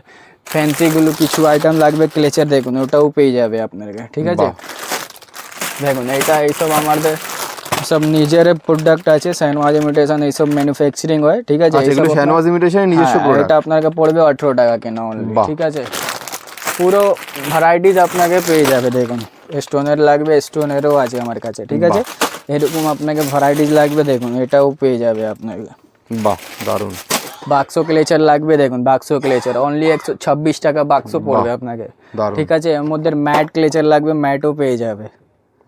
Speaker 1: ফ্যান্সি গুলো কিছু আইটেম লাগবে ক্লেচার দেখুন, ওটাও পেয়ে যাবে আপনাকে, ঠিক আছে। দেখুন এইসব আমাদের সব নিজের প্রোডাক্ট আছে, শাহনওয়াজ ইমিটেশন এইসব ম্যানুফ্যাকচারিং হয়, ঠিক আছে।
Speaker 2: এগুলো শাহনওয়াজ ইমিটেশনের নিজস্ব প্রোডাক্ট,
Speaker 1: এটা আপনাকে পড়বে 18 টাকা কেনা অনলি, ঠিক আছে। পুরো ভ্যারাইটিজ আপনাকে পেয়ে যাবে দেখুন, স্টোনের লাগবে স্টোনেরও আছে আমার কাছে, ঠিক আছে। এরকম আপনাকে ভ্যারাইটিজ লাগবে দেখুন, এটাও পেয়ে যাবে আপনাকে,
Speaker 2: বাহ দারুন।
Speaker 1: বাক্স ক্লেচার লাগবে দেখুন, বাক্স ক্লেচার অনলি 126 টাকা বাক্স পড়বে আপনাকে, ঠিক আছে। এর মধ্যে ম্যাট ক্লেচার লাগবে, ম্যাটও পেয়ে যাবে,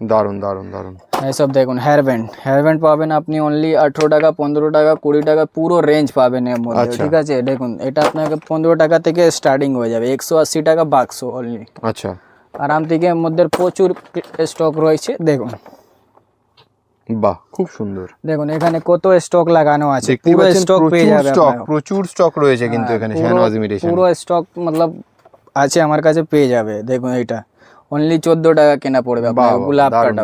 Speaker 2: দারুন দারুন দারুন।
Speaker 1: এইসব দেখুন হেয়ার ব্যান্ড পাবেন আপনি অনলি 18 টাকা, 15 টাকা, 20 টাকা, পুরো রেঞ্জ পাবেন এর মধ্যে, ঠিক আছে। দেখুন এটা আপনাকে 15 টাকা থেকে স্টার্টিং হয়ে যাবে, 180 টাকা বাক্স অনলি,
Speaker 2: আচ্ছা।
Speaker 1: আরাম থেকে এর মধ্যে প্রচুর স্টক রয়েছে দেখুন,
Speaker 2: বাহ খুব সুন্দর।
Speaker 1: দেখুন এখানে কত স্টক লাগানো আছে, পুরো স্টক পেয়ে যাবে আপনারা,
Speaker 2: প্রচুর স্টক রয়েছে কিন্তু এখানে শাহনওয়াজ ইমিটেশন,
Speaker 1: পুরো স্টক মতলব আছে আমার কাছে পেয়ে যাবে দেখুন। এটা অনলি 14 টাকা কেনা পড়বে আপনার গোলাপ কাটা,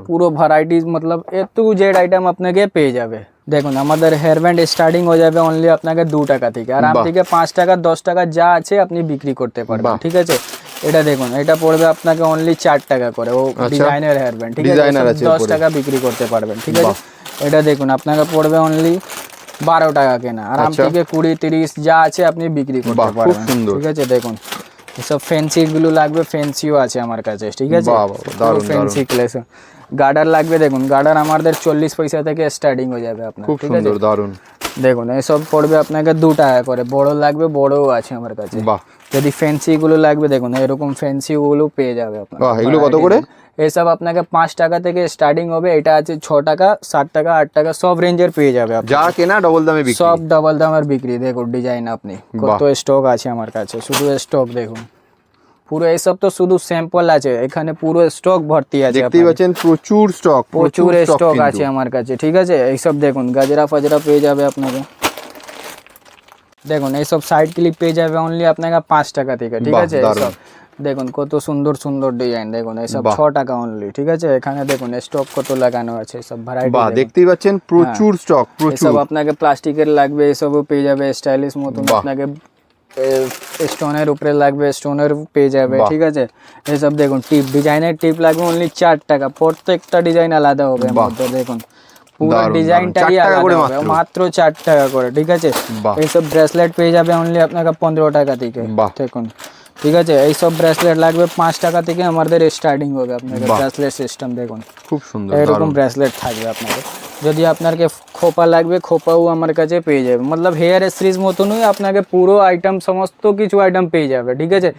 Speaker 1: পুরো varieties Matlab A to Z item আপনাকে পেয়ে যাবে দেখুন। আমাদের হেয়ার ব্যান্ড স্টার্টিং হয়ে যাবে অনলি আপনাকে 2 টাকা থেকে, আরাম থেকে 5 টাকা 10 টাকা যা আছে আপনি বিক্রি করতে পারবেন, ঠিক আছে। এটা দেখুন এটা পড়বে আপনাকে অনলি 4 টাকা করে, ও ডিজাইনার হেয়ার ব্যান্ড, ঠিক আছে। 10 টাকা বিক্রি করতে পারবেন, ঠিক আছে। এটা দেখুন আপনাকে পড়বে অনলি 12 টাকা কেনা, আরাম থেকে 20-30 যা আছে আপনি বিক্রি করতে পারবেন, ঠিক আছে। দেখুন এসব ফ্যান্সি গুলো লাগবে, ফ্যান্সিও আছে আমার কাছে, ঠিক আছে। ফ্যান্সি কালেকশন গার্ডার লাগবে দেখুন, গার্ডার আমাদের 40 পয়সা থেকে স্টার্টিং হয়ে যাবে আপনার,
Speaker 2: খুব
Speaker 1: ঠিক আছে?
Speaker 2: সুন্দর, দারুন।
Speaker 1: দেখুন এসব পড়বে আপনাকে 2 টাকা করে, বড় লাগবে বড়ও আছে আমার কাছে।
Speaker 2: বাহ,
Speaker 1: যদি ফ্যান্সি গুলো লাগবে দেখুন এরকম ফ্যান্সি গুলো পেয়ে যাবে আপনার।
Speaker 2: বাহ, এগুলো কত করে?
Speaker 1: এসব আপনাকে 5 টাকা থেকে স্টার্টিং হবে, এটা আছে 6 টাকা, 7 টাকা, 8 টাকা, সব রেঞ্জের পেয়ে যাবে আপনি।
Speaker 2: যা কেনা ডবল দামে বিক্রি।
Speaker 1: সব ডাবল দামের বিক্রি। দেখুন ডিজাইন আপনি কত স্টক আছে আমার কাছে, শুধু স্টক দেখুন পুরো। এইসব তো শুধু স্যাম্পল আছে, এখানে পুরো স্টক ভর্তি আছে,
Speaker 2: দেখতেই পাচ্ছেন প্রচুর স্টক,
Speaker 1: প্রচুর স্টক আছে আমার কাছে, ঠিক আছে? এইসব দেখুন গাজরা ফাজরা পেয়ে যাবে আপনাকে। দেখুন এইসব সাইড ক্লিপ পেয়ে যাবে অনলি আপনাকে 5 টাকা থেকে, ঠিক আছে? এইসব দেখুন কত সুন্দর সুন্দর ডিজাইন, দেখুন এইসব 6 টাকা অনলি, ঠিক আছে? এখানে দেখুন স্টক কত লাগানো আছে, সব ভ্যারাইটি।
Speaker 2: বাহ, দেখতেই পাচ্ছেন প্রচুর স্টক, প্রচুর।
Speaker 1: সব আপনাকে প্লাস্টিকের লাগবে, এসবও পেয়ে যাবে স্টাইলিশ মতন। আপনাকে স্টোনের উপরে লাগবে, স্টোনের পেয়ে যাবে, ঠিক আছে? এইসব দেখুন টিপ, ডিজাইনের টিপ লাগবে অনলি 4 টাকা, প্রত্যেকটা ডিজাইন আলাদা হবে মধ্যে। দেখুন পুরো ডিজাইনটাই আলাদা হবে, মাত্র 4 টাকা করে, ঠিক আছে? এইসব ব্রেসলেট পেয়ে যাবে অনলি আপনাকে 15 টাকা থেকে, দেখুন, ঠিক আছে? এইসব ব্রেসলেট লাগবে 5 টাকা থেকে আমাদের স্টার্টিং হবে আপনাকে ব্রেসলেট সিস্টেম। দেখুন
Speaker 2: খুব সুন্দর
Speaker 1: এরকম ব্রেসলেট থাকবে আপনাকে। যদি আপনাকে খোপা লাগবে, খোপাও আমার কাছে পেয়ে যাবে, মতলব হেয়ার এক্সেসরিজ মতনই আপনাকে পুরো আইটেম, সমস্ত কিছু আইটেম পেয়ে যাবে, ঠিক আছে?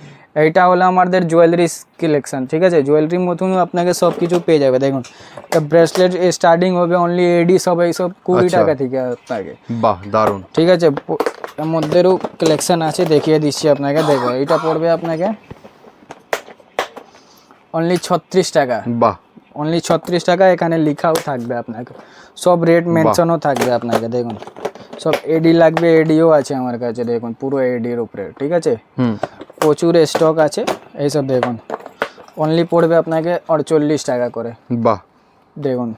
Speaker 1: এইটা হলো আমাদের জুয়েলারি কালেকশন, ঠিক আছে? জুয়েলারির মতনই আপনাকে সব কিছু পেয়ে যাবে। দেখুন ব্রেসলেট স্টার্টিং হবে অনলি এডি সব এইসব 20 টাকা থেকে আপনাকে।
Speaker 2: বাহ, দারুন,
Speaker 1: ঠিক আছে? এর মধ্যেও কালেকশন আছে, দেখিয়ে দিচ্ছি আপনাকে। দেখো এটা পড়বে আপনাকে অনলি 36 টাকা।
Speaker 2: বাহ,
Speaker 1: অনলি 36 টাকা, এখানে লেখাও থাকবে আপনাকে, সব রেট মেনশনও থাকবে আপনাকে। দেখুন সব এডি লাগবে, এডিও আছে আমার কাছে, দেখুন পুরো এডির উপরে, ঠিক আছে? প্রচুর স্টক আছে এইসব। দেখুন অনলি পড়বে আপনাকে 48 টাকা করে।
Speaker 2: বাহ,
Speaker 1: দেখুন,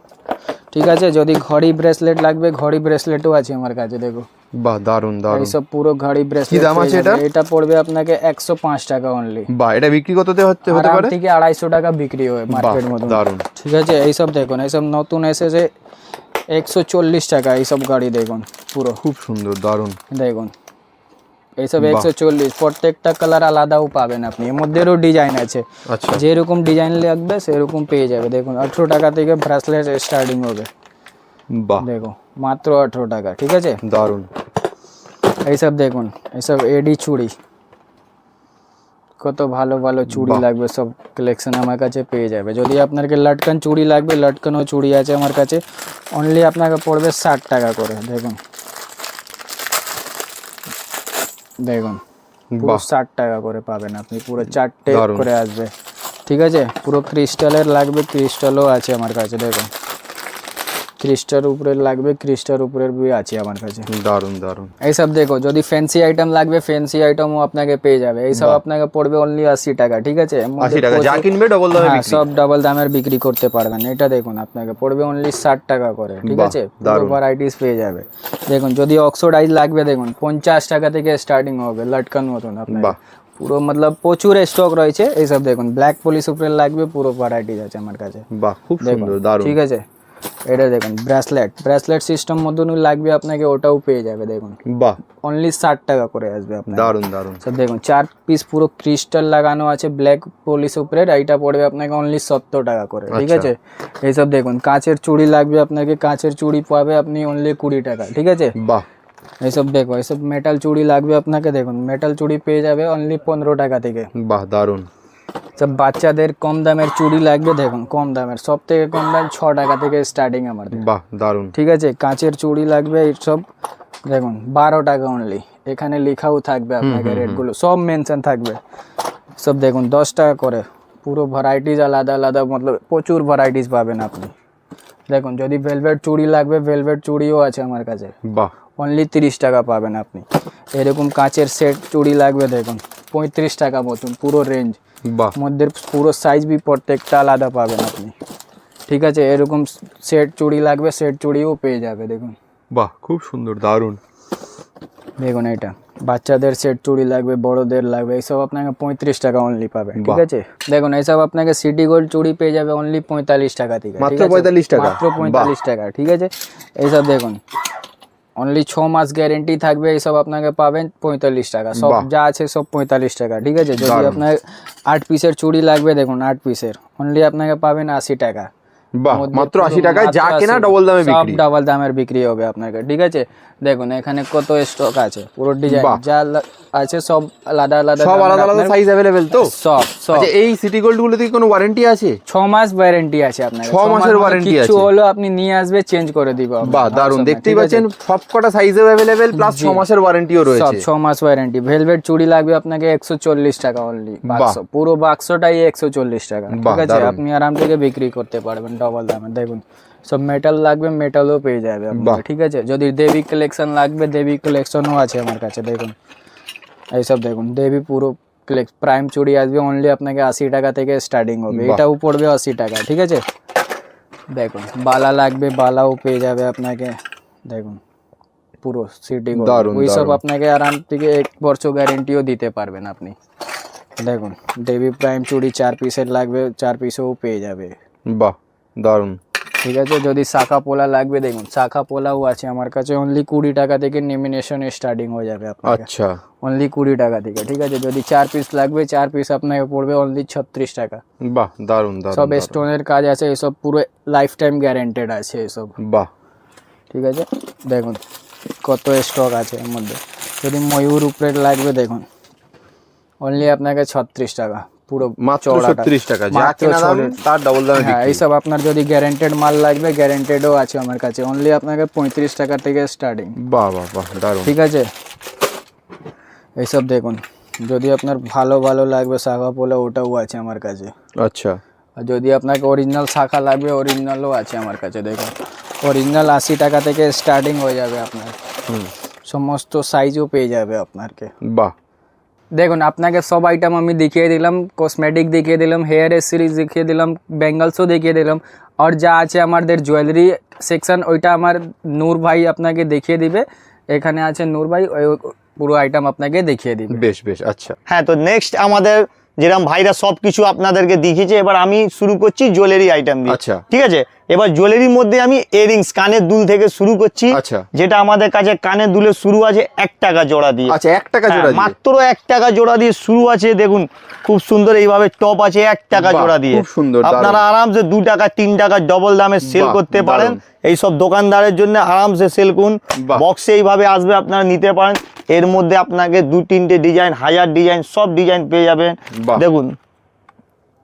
Speaker 1: ঠিক আছে? যদি ঘড়ি ব্রেসলেট লাগবে, ঘড়ি ব্রেসলেটও আছে আমার কাছে, দেখো।
Speaker 2: বাহ, দারুন, দারুন।
Speaker 1: এইসব পুরো ঘড়ি ব্রেসলেট
Speaker 2: কি দাম আছে এটা?
Speaker 1: এটা পড়বে আপনাকে 105 টাকা অনলি।
Speaker 2: বাহ, এটা বিক্রি কততে হতে পারে?
Speaker 1: থেকে 250 টাকা বিক্রি হয় মার্কেট মধ্যে,
Speaker 2: দারুন,
Speaker 1: ঠিক আছে? এইসব দেখুন, এইসব নতুন এসেছে 140 টাকা এইসব গাড়ি, দেখুন পুরো
Speaker 2: খুব সুন্দর, দারুন।
Speaker 1: দেখুন এইসব 140, প্রত্যেকটা কালার আলাদাও পাবেন আপনি, এর মধ্যেও ডিজাইন আছে।
Speaker 2: আচ্ছা,
Speaker 1: যেরকম ডিজাইন লাগবে সেরকম পেয়ে যাবে। দেখুন 18 টাকা থেকে ব্রেসলেট স্টার্টিং হবে।
Speaker 2: বাহ,
Speaker 1: দেখো মাত্র 18 টাকা, ঠিক আছে?
Speaker 2: দারুন।
Speaker 1: এইসব দেখুন, এইসব এডি চুড়ি, কত ভালো ভালো চুড়ি লাগবে, সব কালেকশন আমার কাছে পেয়ে যাবে। যদি আপনাকে লটকন চুড়ি লাগবে, লটকনও চুড়ি আছে আমার কাছে, অনলি আপনাকে পড়বে 60 টাকা করে। দেখুন দেখুন পুরো 60 টাকা করে পাবেন আপনি, পুরো 4টে করে আসবে, ঠিক আছে? পুরো ক্রিস্টালের লাগবে, ক্রিস্টালও আছে আমার কাছে। দেখুন ক্রিস্টাল উপরে লাগবে, ক্রিস্টাল উপরের বই আছে আমার কাছে।
Speaker 2: দারুন, দারুন।
Speaker 1: এইসব দেখো, যদি ফ্যান্সি আইটেম লাগবে, ফ্যান্সি আইটেমও আপনাকে পেয়ে যাবে। এইসব আপনাকে পড়বে অনলি 80 টাকা, ঠিক আছে?
Speaker 2: 80 টাকা, যা কিনবে ডবল দামে বিক্রি।
Speaker 1: সব ডাবল দামের বিক্রি করতে পারবেন। এটা দেখুন আপনাকে পড়বে অনলি 60 টাকা করে, ঠিক আছে? পুরো ভ্যারাইটিস পেয়ে যাবে। দেখুন যদি অক্সিডাইজ লাগবে, দেখুন 50 টাকা থেকে স্টার্টিং হবে, লটকন মতন আপনাকে পুরো, মতলব প্রচুর স্টক রয়েছে। এইসব দেখুন ব্ল্যাক পলিশ উপরে লাগবে, পুরো ভ্যারাইটিস আছে আমার কাছে।
Speaker 2: বাহ, খুব সুন্দর, দারুন,
Speaker 1: ঠিক আছে? এটা দেখুন ব্রেসলেট সিস্টেম মতনই লাগবে আপনাকে, ওটাও পেয়ে যাবে। দেখুন
Speaker 2: বাহ,
Speaker 1: অনলি 60 টাকা করে আসবে আপনার।
Speaker 2: দারুন, দারুন।
Speaker 1: সব দেখুন 4 পিস পুরো ক্রিস্টাল লাগানো আছে ব্ল্যাক পলিশ উপরে, এইটা পড়বে আপনাকে অনলি 70 টাকা করে, ঠিক আছে? এইসব দেখুন কাঁচের চুড়ি লাগবে আপনাকে, কাঁচের চুড়ি পাবে আপনি অনলি 20 টাকা, ঠিক আছে?
Speaker 2: বাহ,
Speaker 1: এইসব দেখো, এইসব মেটাল চুড়ি লাগবে আপনাকে, দেখুন মেটাল চুড়ি পেয়ে যাবে অনলি 15 টাকা থেকে।
Speaker 2: বাহ, দারুন।
Speaker 1: সব বাচ্চাদের কম দামের চুড়ি লাগবে, দেখুন কম দামের, সব থেকে কম দাম 6 টাকা থেকে স্টার্টিং আমাদের।
Speaker 2: বাহ, দারুন,
Speaker 1: ঠিক আছে? কাঁচের চুড়ি লাগবে এইসব, দেখুন 12 টাকা অনলি, এখানে লেখাও থাকবে আপনাকে, রেটগুলো সব মেনশন থাকবে। সব দেখুন 10 টাকা করে, পুরো ভ্যারাইটিস আলাদা আলাদা, মতলব প্রচুর ভ্যারাইটিস পাবেন আপনি। দেখুন যদি ভেলভেট চুড়ি লাগবে, ভেলভেট চুড়িও আছে আমার কাছে,
Speaker 2: বাহ,
Speaker 1: অনলি 30 টাকা পাবেন আপনি। এরকম কাঁচের সেট চুড়ি লাগবে, দেখুন 35 টাকা মতন, পুরো রেঞ্জ।
Speaker 2: বাহ,
Speaker 1: মধ্যে পুরো সাইজ বি প্রত্যেকটা আলাদা পাবেন আপনি, ঠিক আছে? এরকম সেট চুড়ি লাগবে, সেট চুড়িও পেয়ে যাবে। দেখুন
Speaker 2: বাহ, খুব সুন্দর, দারুন।
Speaker 1: দেখুন এটা বাচ্চাদের সেট চুড়ি লাগবে, বড়দের লাগবে, এইসব আপনাকে 35 টাকা অনলি পাবে, ঠিক আছে? দেখুন এইসব আপনাকে সিটি গোল্ড চুড়ি পেয়ে যাবে অনলি 45 টাকা থেকে,
Speaker 2: মাত্র 45 টাকা,
Speaker 1: মাত্র 45 টাকা, ঠিক আছে? এইসব দেখুন অনলি 6 মাস গ্যারেন্টি থাকবে, এইসব আপনাকে পাবেন 45 টাকা, সব যা আছে সব 45 টাকা, ঠিক আছে? যদি আপনার 8 পিসের চুড়ি লাগবে, দেখুন 8 পিসের অনলি আপনাকে পাবেন 80 টাকা,
Speaker 2: বাহ, মাত্র 80 টাকায় যা কেনা ডবল দামে
Speaker 1: সব
Speaker 2: বিক্রি।
Speaker 1: ডাবল দামের বিক্রি হবে আপনার কাছে, ঠিক আছে। দেখুন এখানে কত স্টক আছে, পুরো ডিজাইন যা আছে সব আলাদা আলাদা,
Speaker 2: সব আলাদা আলাদা সাইজ अवेलेबल তো
Speaker 1: সব সব।
Speaker 2: আচ্ছা, এই সিটি গোল্ড গুলোতে কি কোনো ওয়ারেন্টি আছে?
Speaker 1: 6 মাস ওয়ারেন্টি আছে আপনার,
Speaker 2: 6 মাসের ওয়ারেন্টি আছে।
Speaker 1: কিছু হলো আপনি নিয়ে আসবে, চেঞ্জ করে দিব।
Speaker 2: বাহ, দারুন, দেখতেই পাচ্ছেন সবকটা সাইজে अवेलेबल প্লাস 6 মাসের ওয়ারেন্টিও
Speaker 1: সব
Speaker 2: রয়েছে।
Speaker 1: 6 মাস ওয়ারেন্টি। ভেলভেট চুড়ি লাগবে আপনাকে 140 টাকা অনলি, বাক্স, পুরো বাক্সটাই 140 টাকা, ঠিক আছে। আপনি আরাম থেকে বিক্রি করতে পারবেন ডবল দামে। দেখুন সব মেটাল লাগবে, মেটালও পেয়ে যাবে আপনার, ঠিক আছে। যদি দেবী কালেকশন লাগবে, দেবী কালেকশনও আছে আমার কাছে। দেখুন এইসব দেখুন, দেবী পুরো প্রাইম চুড়ি আসবে অনলি আপনাকে 80 টাকা থেকে স্টার্টিং হবে, এটাও পড়বে 80 টাকা, ঠিক আছে। দেখুন বালা লাগবে, বালাও পেয়ে যাবে আপনাকে। দেখুন পুরো সিটি ওইসব আপনাকে আরাম থেকে 1 বছর গ্যারেন্টিও দিতে পারবেন আপনি। দেখুন দেবী প্রাইম চুড়ি 4 পিসের লাগবে, 4 পিসও পেয়ে যাবে।
Speaker 2: বাহ, দারুন,
Speaker 1: ঠিক আছে। যদি শাখা পোলা লাগবে, দেখুন শাখা পোলাও আছে আমার কাছে, অনলি 20 টাকা থেকে নমিনেশন স্টার্টিং হয়ে যাবে আপনার।
Speaker 2: আচ্ছা,
Speaker 1: অনলি 20 টাকা থেকে, ঠিক আছে। যদি 4 পিস লাগবে, 4 পিস আপনাকে পড়বে অনলি 36 টাকা।
Speaker 2: বাহ, দারুন দারুন,
Speaker 1: সব স্টোনের কাজ আছে, এসব পুরো লাইফ টাইম গ্যারেন্টেড আছে এসব।
Speaker 2: বাহ,
Speaker 1: ঠিক আছে। দেখুন কত স্টক আছে এর মধ্যে। যদি ময়ূর উপরে লাগবে, দেখুন অনলি আপনাকে 36 টাকা, পুরো
Speaker 2: মাত্র 36 টাকা, যা কেনা দাম তার ডাবল দামে
Speaker 1: হ্যাঁ।
Speaker 2: বিক্রি।
Speaker 1: এইসব আপনার যদি গ্যারেন্টেড মাল লাগবে, গ্যারেন্টেডও আছে আমার কাছে, অনলি আপনাকে 35 টাকা থেকে স্টার্টিং।
Speaker 2: বাহ বাহ বাহ, দারুন,
Speaker 1: ঠিক আছে। এইসব দেখুন, যদি আপনার ভালো ভালো লাগবে শাখা পোলা, ওটাও আছে আমার কাছে।
Speaker 2: আচ্ছা,
Speaker 1: আর যদি আপনাকে অরিজিনাল শাখা লাগবে, অরিজিনালও আছে আমার কাছে। দেখুন অরিজিনাল 80 টাকা থেকে স্টার্টিং হয়ে যাবে আপনার, সমস্ত সাইজও পেয়ে যাবে আপনাকে।
Speaker 2: বাহ,
Speaker 1: দেখুন আপনাকে সব আইটেম আমি দেখিয়ে দিলাম, কসমেটিক দেখিয়ে দিলাম, হেয়ার এসেসরিজ দেখিয়ে দিলাম, ব্যাঙ্গলসও দেখিয়ে দিলাম, আর যা আছে আমাদের জুয়েলারি সেকশন ওইটা আমার নূর ভাই আপনাকে দেখিয়ে দিবে। এখানে আছে নূর ভাই, ওই পুরো আইটেম আপনাকে দেখিয়ে দিবে।
Speaker 2: বেশ বেশ, আচ্ছা।
Speaker 4: হ্যাঁ, তো নেক্সট আমাদের যেরকম ভাইরা সব কিছু আপনাদেরকে দেখিয়েছে, এবার আমি শুরু করছি জুয়েলারি আইটেম দিয়ে।
Speaker 2: আচ্ছা,
Speaker 4: ঠিক আছে। এবার জুয়েলারির মধ্যে আমি ইয়াররিংস, কানের দুল থেকে শুরু করছি।
Speaker 2: আচ্ছা,
Speaker 4: যেটা আমাদের কাছে কানের দুলের শুরু আছে 1 টাকা জোড়া দিয়ে।
Speaker 2: আচ্ছা, 1 টাকা জোড়া দিয়ে,
Speaker 4: মাত্র 1 টাকা জোড়া দিয়ে শুরু আছে। দেখুন খুব সুন্দর এইভাবে টপ আছে 1 টাকা জোড়া দিয়ে।
Speaker 2: খুব সুন্দর,
Speaker 4: আপনারা আরামসে 2 টাকা 3 টাকা ডবল দামে সেল করতে পারেন। এইসব দোকানদারের জন্য আরামসে সেল করুন। বক্সে এইভাবে আসবে, আপনারা নিতে পারেন। এর মধ্যে আপনাকে 2-3টে ডিজাইন, 1000 ডিজাইন, সব ডিজাইন পেয়ে যাবেন। দেখুন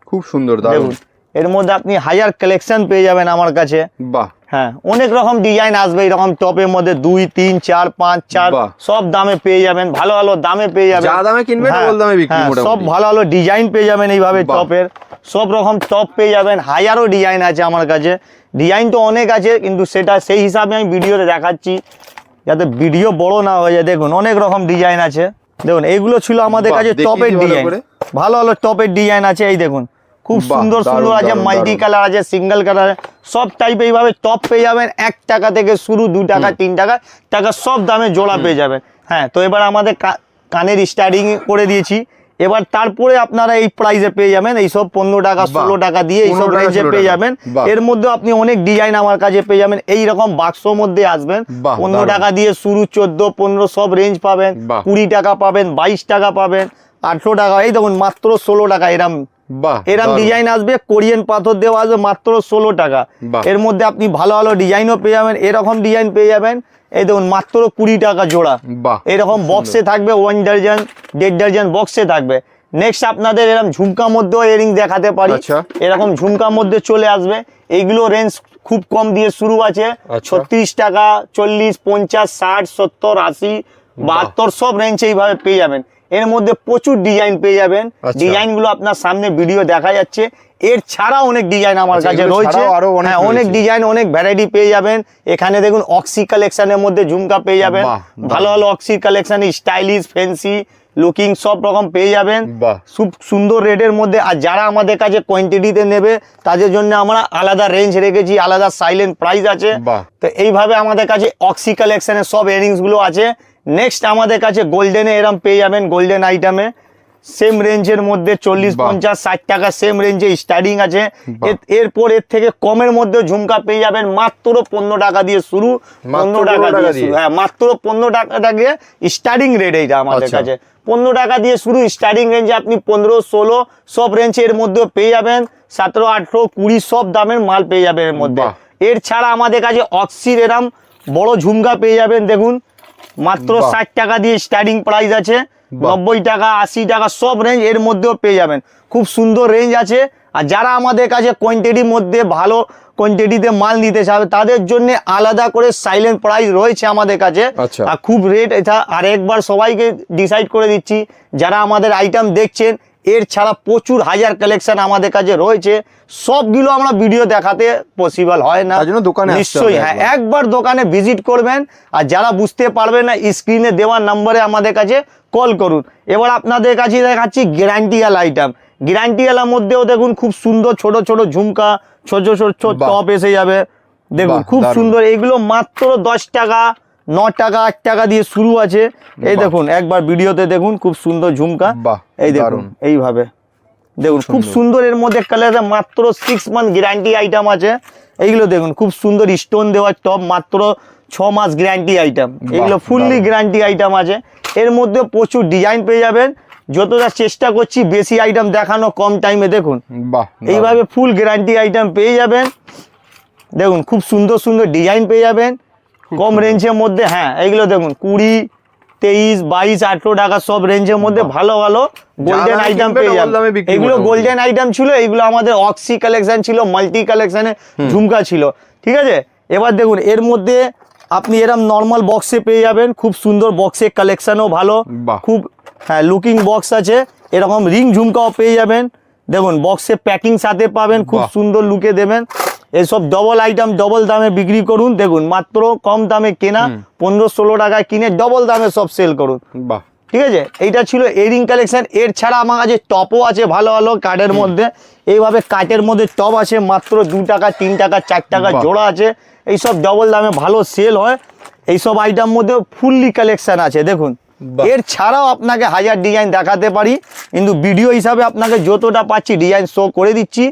Speaker 2: খুব সুন্দর, দারুন।
Speaker 4: এর মধ্যে আপনি 1000 কালেকশন পেয়ে যাবেন আমার কাছে।
Speaker 2: বাহ,
Speaker 4: হ্যাঁ, অনেক রকম ডিজাইন আসবে এরকম টপের মধ্যে, 2, 3, 4, 5, 4 সব দামে পেয়ে যাবেন, ভালো ভালো দামে পেয়ে যাবেন।
Speaker 2: যা দামে কিনবেন ওই দামে বিক্রি মোটামুটি।
Speaker 4: সব ভালো ভালো ডিজাইন পেয়ে যাবেন এইভাবে টপের, সব রকম টপ পেয়ে যাবেন। 1000ও ডিজাইন আছে আমার কাছে। ডিজাইন তো অনেক আছে, কিন্তু সেটা সেই হিসাবে আমি ভিডিওতে দেখাচ্ছি যাতে ভিডিও বড় না হয়ে যায়। দেখুন অনেক রকম ডিজাইন আছে। দেখুন এইগুলো ছিল আমাদের কাছে টপের ডিজাইন, ভালো ভালো টপের ডিজাইন আছে। এই দেখুন খুব সুন্দর সুন্দর আছে, মাল্টি কালার আছে, সিঙ্গেল কালার, সব টাইপ এইভাবে টপ পেয়ে যাবেন। 1 টাকা থেকে শুরু, 2 টাকা 3 টাকা সব দামে জোড়া পেয়ে যাবেন। হ্যাঁ, তো এবার আমাদের কানের স্টার্টিং করে দিয়েছি। এবার তারপরে আপনারা এই প্রাইসে পেয়ে যাবেন, এইসব 15 টাকা 16 টাকা দিয়ে এইসব রেঞ্জে পেয়ে যাবেন। এর মধ্যে আপনি অনেক ডিজাইন আমার কাছে পেয়ে যাবেন। এইরকম বাক্সর মধ্যে আসবেন, 15 টাকা দিয়ে শুরু, 14, 15 সব রেঞ্জ পাবেন। 20 টাকা পাবেন, 22 টাকা পাবেন, 18 টাকা। এই দেখুন মাত্র 16 টাকা এরম ডিজাইন আসবে। কোরিয়ান পাথর দেওয়া আসবে মাত্র 16 টাকা। এর মধ্যে আপনি ভালো ভালো ডিজাইনও পেয়ে যাবেন, এরকম ডিজাইন পেয়ে যাবেন। এই দেখুন মাত্র 20 টাকা জোড়া। এরকম বক্সে থাকবে, 1 ডার্জন 1.5 ডার্জন বক্সে থাকবে। নেক্সট আপনাদের এরকম ঝুমকার মধ্যেও ইয়ারিং দেখাতে পারি। এরকম ঝুমকার মধ্যে চলে আসবে। এইগুলো রেঞ্জ খুব কম দিয়ে শুরু আছে, 36 টাকা, 40, 50, 60, 70, 80, 72 সব রেঞ্জ এইভাবে পেয়ে যাবেন। এর মধ্যে প্রচুর ডিজাইন পেয়ে যাবেন। ডিজাইনগুলো আপনার সামনে ভিডিও দেখা যাচ্ছে। এর ছাড়া অনেক ডিজাইন আমার কাছে রয়েছে। হ্যাঁ, অনেক ডিজাইন, অনেক ভ্যারাইটি পেয়ে যাবেন। এখানে দেখুন অক্সি কালেকশনের মধ্যে ঝুমকা পেয়ে যাবেন, ভালো ভালো oxy collection, stylish, fancy looking সব রকম পেয়ে যাবেন খুব সুন্দর রেটের মধ্যে। আর যারা আমাদের কাছে কোয়ান্টিটিতে নেবে তাদের জন্য আমরা আলাদা রেঞ্জ রেখেছি, আলাদা সাইলেন্ট প্রাইস আছে। তো এইভাবে আমাদের কাছে অক্সি কালেকশনের সব ইয়ারিংস গুলো আছে। নেক্সট আমাদের কাছে গোল্ডেনে এরম পেয়ে যাবেন, গোল্ডেন আইটেমে সেম রেঞ্জের মধ্যে 40-50-60 টাকা সেম রেঞ্জে স্টার্টিং আছে। এরপর এর থেকে কমের মধ্যে ঝুমকা পেয়ে যাবেন মাত্র 15 টাকা দিয়ে শুরু, 15 টাকা দিয়ে শুরু, হ্যাঁ মাত্র 15 টাকা থেকে স্টার্টিং রেট এইটা আমাদের কাছে। 15 টাকা দিয়ে শুরু স্টার্টিং রেঞ্জে, আপনি 15-16 সব রেঞ্জের মধ্যে পেয়ে যাবেন, 17-18-20 সব দামের মাল পেয়ে যাবেন এর মধ্যে। এর ছাড়া আমাদের কাছে অক্সির এরম বড় ঝুমকা পেয়ে যাবেন, দেখুন মাত্র 60 টাকা দিয়ে স্টার্টিং প্রাইস আছে, 90 টাকা 80 টাকা সব রেঞ্জ এর মধ্যেও পেয়ে যাবেন। খুব সুন্দর রেঞ্জ আছে। আর যারা আমাদের কাছে কোয়ান্টিটির মধ্যে ভালো কোয়ান্টিটিতে মাল নিতে চাবে তাদের জন্য আলাদা করে সাইলেন্ট প্রাইস রয়েছে আমাদের কাছে। আর খুব রেট এটা আর একবার সবাইকে ডিসাইড করে দিচ্ছি, যারা আমাদের আইটেম দেখছেন এর ছাড়া প্রচুর হাজার কালেকশন আমাদের কাছে রয়েছে, সবগুলো আমরা ভিডিও দেখাতে পসিবল হয় না, নিশ্চয়ই হ্যাঁ একবার দোকানে ভিজিট করবেন। আর যারা বুঝতে পারবেন না স্ক্রিনে দেওয়া নম্বরে আমাদের কাছে কল করুন। এবার আপনাদের কাছে দেখাচ্ছি গ্যারান্টিওয়ালা আইটেম। গ্যারান্টিওয়ালার মধ্যেও দেখুন খুব সুন্দর ছোট ছোট ঝুমকা, ছোট ছোট টপ এসে যাবে, দেখুন খুব সুন্দর। এগুলো মাত্র 10 টাকা 9 টাকা 8 টাকা দিয়ে শুরু আছে। এই দেখুন একবার ভিডিওতে দেখুন খুব সুন্দর ঝুমকা, এই দেখুন এইভাবে দেখুন খুব সুন্দর। এর মধ্যে কালার মাত্র 6 মান্থ গ্যারান্টি আইটেম আছে। এইগুলো দেখুন খুব সুন্দর স্টোন দেওয়া টপ, মাত্র 6 মাস গ্যারান্টি আইটেম। এগুলো ফুললি গ্যারান্টি আইটেম আছে। এর মধ্যে প্রচুর ডিজাইন পেয়ে যাবেন, যতটা চেষ্টা করছি বেশি আইটেম দেখানো কম টাইমে। দেখুন এইভাবে ফুল গ্যারান্টি আইটেম পেয়ে যাবেন, দেখুন খুব সুন্দর সুন্দর ডিজাইন পেয়ে যাবেন কম রেঞ্জের মধ্যে। হ্যাঁ এইগুলো দেখুন 20, 23, 22, 18 টাকা সব রেঞ্জের মধ্যে ভালো ভালো গোল্ডেন আইটেম পেয়ে যাবেন। এগুলো গোল্ডেন আইটেম ছিল, এগুলো আমাদের অক্সি কালেকশন ছিল, মাল্টি কালেকশনে ঝুমকা ছিল, ঠিক আছে। এবার দেখুন এর মধ্যে আপনি এরকম নর্মাল বক্সে পেয়ে যাবেন, খুব সুন্দর বক্সের কালেকশনও ভালো, খুব হ্যাঁ লুকিং বক্স আছে। এরকম রিং ঝুমকাও পেয়ে যাবেন, দেখুন বক্সে প্যাকিং সাথে পাবেন, খুব সুন্দর লুকে দেবেন। এসব ডবল আইটেম ডবল দামে বিক্রি করুন, দেখুন মাত্র কম দামে কেনা 15-16 টাকায় কিনে ডবল দামে সব সেল করুন, ঠিক আছে। এইটা ছিল এরিং কালেকশন। এর ছাড়া আমার কাছে টপও আছে ভালো ভালো কাঠের মধ্যে। এইভাবে কাঠের মধ্যে টপ আছে মাত্র 2 টাকা 3 টাকা 4 টাকা জোড়া আছে। এইসব ডবল দামে ভালো সেল হয়। এইসব আইটেম মধ্যে ফুললি কালেকশন আছে দেখুন। এর ছাড়াও আপনাকে হাজার ডিজাইন দেখাতে পারি, কিন্তু ভিডিও হিসাবে আপনাকে যতটা পাচ্ছি ডিজাইন শো করে দিচ্ছি।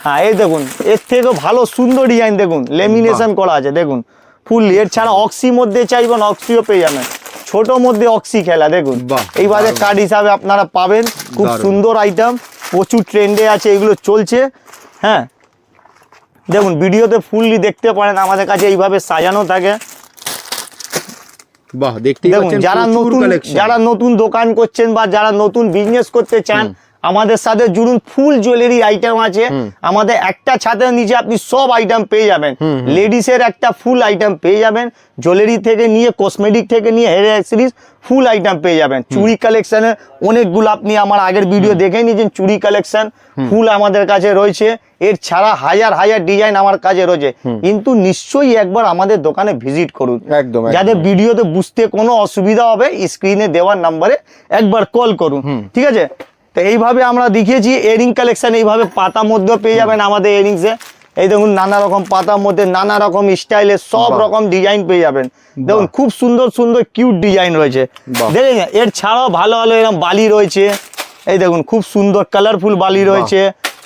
Speaker 4: হ্যাঁ এই দেখুন এর থেকেও ভালো সুন্দর ডিজাইন দেখুন, লেমিনেশন করা আছে দেখুন ফুললি। এর ছাড়া অক্সি মধ্যে চাইবেন অক্সিও পেয়ে যাবেন, ছোট মধ্যে অক্সি খেলা দেখুন। এইভাবে কার্ড হিসাবে আপনারা পাবেন, খুব সুন্দর আইটেম, প্রচুর ট্রেন্ডে আছে, এগুলো চলছে। হ্যাঁ দেখুন ভিডিওতে ফুললি দেখতে পারেন, আমাদের কাছে এইভাবে সাজানো থাকে। দেখুন যারা নতুন দোকান করছেন বা যারা নতুন বিজনেস করতে চান আমাদের সাথে জুড়ুন। ফুল জুয়েলারি আইটেম আছে আমাদের, একটা ছাদের নিচে আপনি সব আইটেম পেয়ে যাবেন। লেডিসের একটা ফুল আইটেম পেয়ে যাবেন, জুয়েলারি থেকে নিয়ে কসমেটিক থেকে নিয়ে হেয়ার অ্যাক্সেসরিজ ফুল আইটেম পেয়ে যাবেন। চুড়ি কালেকশনে অনেকগুলো আপনি আমার আগের ভিডিও দেখে নিয়েছেন, চুড়ি কালেকশন ফুল আমাদের কাছে রয়েছে। এর ছাড়া হাজার হাজার ডিজাইন আমার কাছে রয়েছে, কিন্তু নিশ্চয়ই একবার আমাদের দোকানে ভিজিট করুন, একদম যাদের ভিডিওতে বুঝতে কোনো অসুবিধা হবে স্ক্রিনে দেওয়ার নাম্বারে একবার কল করুন, ঠিক আছে। তো এইভাবে আমরা দেখিয়েছি এরিং কালেকশন, এইভাবে পাতার মধ্যেও পেয়ে যাবেন আমাদের এরিংসে। এই দেখুন নানা রকম পাতার মধ্যে নানা রকম স্টাইলের সব রকম ডিজাইন পেয়ে যাবেন। দেখুন খুব সুন্দর সুন্দর কিউট ডিজাইন রয়েছে দেখেন। এর ছাড়াও ভালো ভালো এরকম বালি রয়েছে, এই দেখুন খুব সুন্দর কালারফুল বালি রয়েছে।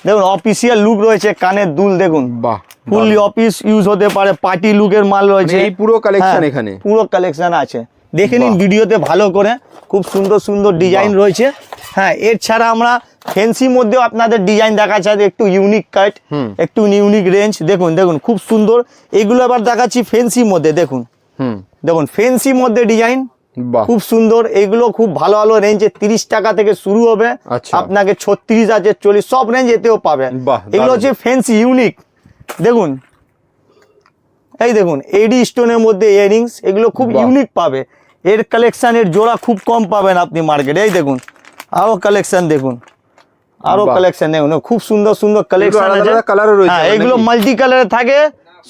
Speaker 4: দেখুন অফিসিয়াল লুক রয়েছে, কানের দুল দেখুন ফুললি অফিস ইউজ হতে পারে, পার্টি লুকের মাল রয়েছে।
Speaker 2: এই পুরো কালেকশন এখানে
Speaker 4: পুরো কালেকশন আছে, দেখে নিন ভিডিওতে ভালো করে, খুব সুন্দর সুন্দর ডিজাইন রয়েছে। হ্যাঁ এর ছাড়া আমরা ফ্যান্সি মধ্যেও আপনাদের ডিজাইন দেখাচ্ছি, একটু ইউনিক কাট, একটু ইউনিক রেঞ্জ। দেখুন দেখুন খুব সুন্দর, এগুলো আবার দেখাচ্ছি ফ্যান্সি মধ্যে। দেখুন দেখুন ফ্যান্সি মধ্যে ডিজাইন খুব সুন্দর, এগুলো খুব ভালো ভালো রেঞ্জে 30 টাকা থেকে শুরু হবে, আপনাকে 36 আছে 40 সব রেঞ্জ এতেও পাবেন। এগুলো হচ্ছে ফ্যান্সি ইউনিক। দেখুন এই দেখুন এডি স্টোনের মধ্যে ইয়াররিংস, এগুলো খুব ইউনিক পাবে। এর কালেকশনের জোড়া খুব কম পাবেন আপনি মার্কেটে। এই দেখুন আরো কালেকশন দেখুন, আরো কালেকশন দেখুন, খুব সুন্দর সুন্দর কালেকশন আছে। হ্যাঁ এগুলো মাল্টি কালারে থাকে,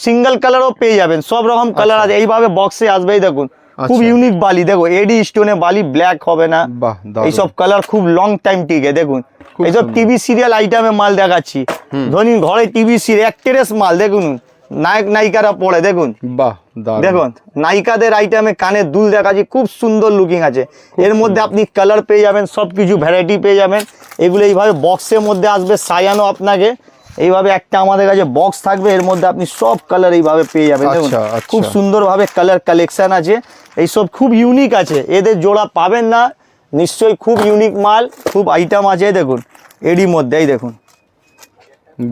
Speaker 4: সিঙ্গেল কালারও পেয়ে যাবেন, সব রকম কালার আছে। এইভাবে বক্সে আসবে, এই দেখুন খুব ইউনিক বালি, দেখো এডি স্টোনে বালি, ব্ল্যাক হবে না, এইসব কালার খুব লং টাইম টিকে। দেখুন এইসব টিভি সিরিয়াল আইটেমে মাল দেখাচ্ছি, ধরুন ঘরে টিভি সিরিয়াল অ্যাক্টরেস মাল দেখুন, নায়ক নায়িকারা পড়ে দেখুন, দেখুন নায়িকাদের আইটেমে কানের দুল দেখাচ্ছি, খুব সুন্দর লুকিং আছে। এর মধ্যে আপনি কালার পেয়ে যাবেন, সব কিছু ভ্যারাইটি পেয়ে যাবেন। এগুলো এইভাবে বক্সের মধ্যে আসবে সাজানো, আপনাকে এইভাবে একটা আমাদের কাছে বক্স থাকবে, এর মধ্যে আপনি সব কালার এইভাবে পেয়ে যাবেন। দেখুন খুব সুন্দরভাবে কালার কালেকশন আছে, এইসব খুব ইউনিক আছে, এদের জোড়া পাবেন না নিশ্চয়ই, খুব ইউনিক মাল, খুব আইটেম আছে। দেখুন এরই মধ্যে এই দেখুন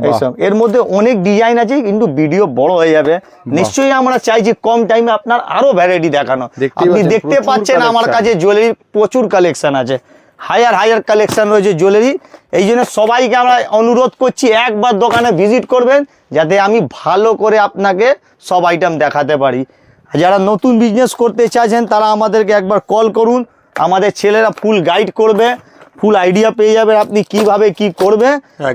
Speaker 4: এইসব, এর মধ্যে অনেক ডিজাইন আছে, কিন্তু ভিডিও বড় হয়ে যাবে। নিশ্চয়ই আমরা চাইছি কম টাইমে আপনার আরো ভ্যারাইটি দেখানো। আপনি দেখতে পাচ্ছেন আমার কাছে জুয়েলারির প্রচুর কালেকশন আছে, হায়ার কালেকশন রয়েছে জুয়েলারি। এই জন্য সবাইকে আমরা অনুরোধ করছি একবার দোকানে ভিজিট করবেন, যাতে আমি ভালো করে আপনাকে সব আইটেম দেখাতে পারি। যারা নতুন বিজনেস করতে চাইছেন তারা আমাদেরকে একবার কল করুন, আমাদের ছেলেরা ফুল গাইড করবে, ফুল আইডিয়া পেয়ে যাবে আপনি কিভাবে কি করবে।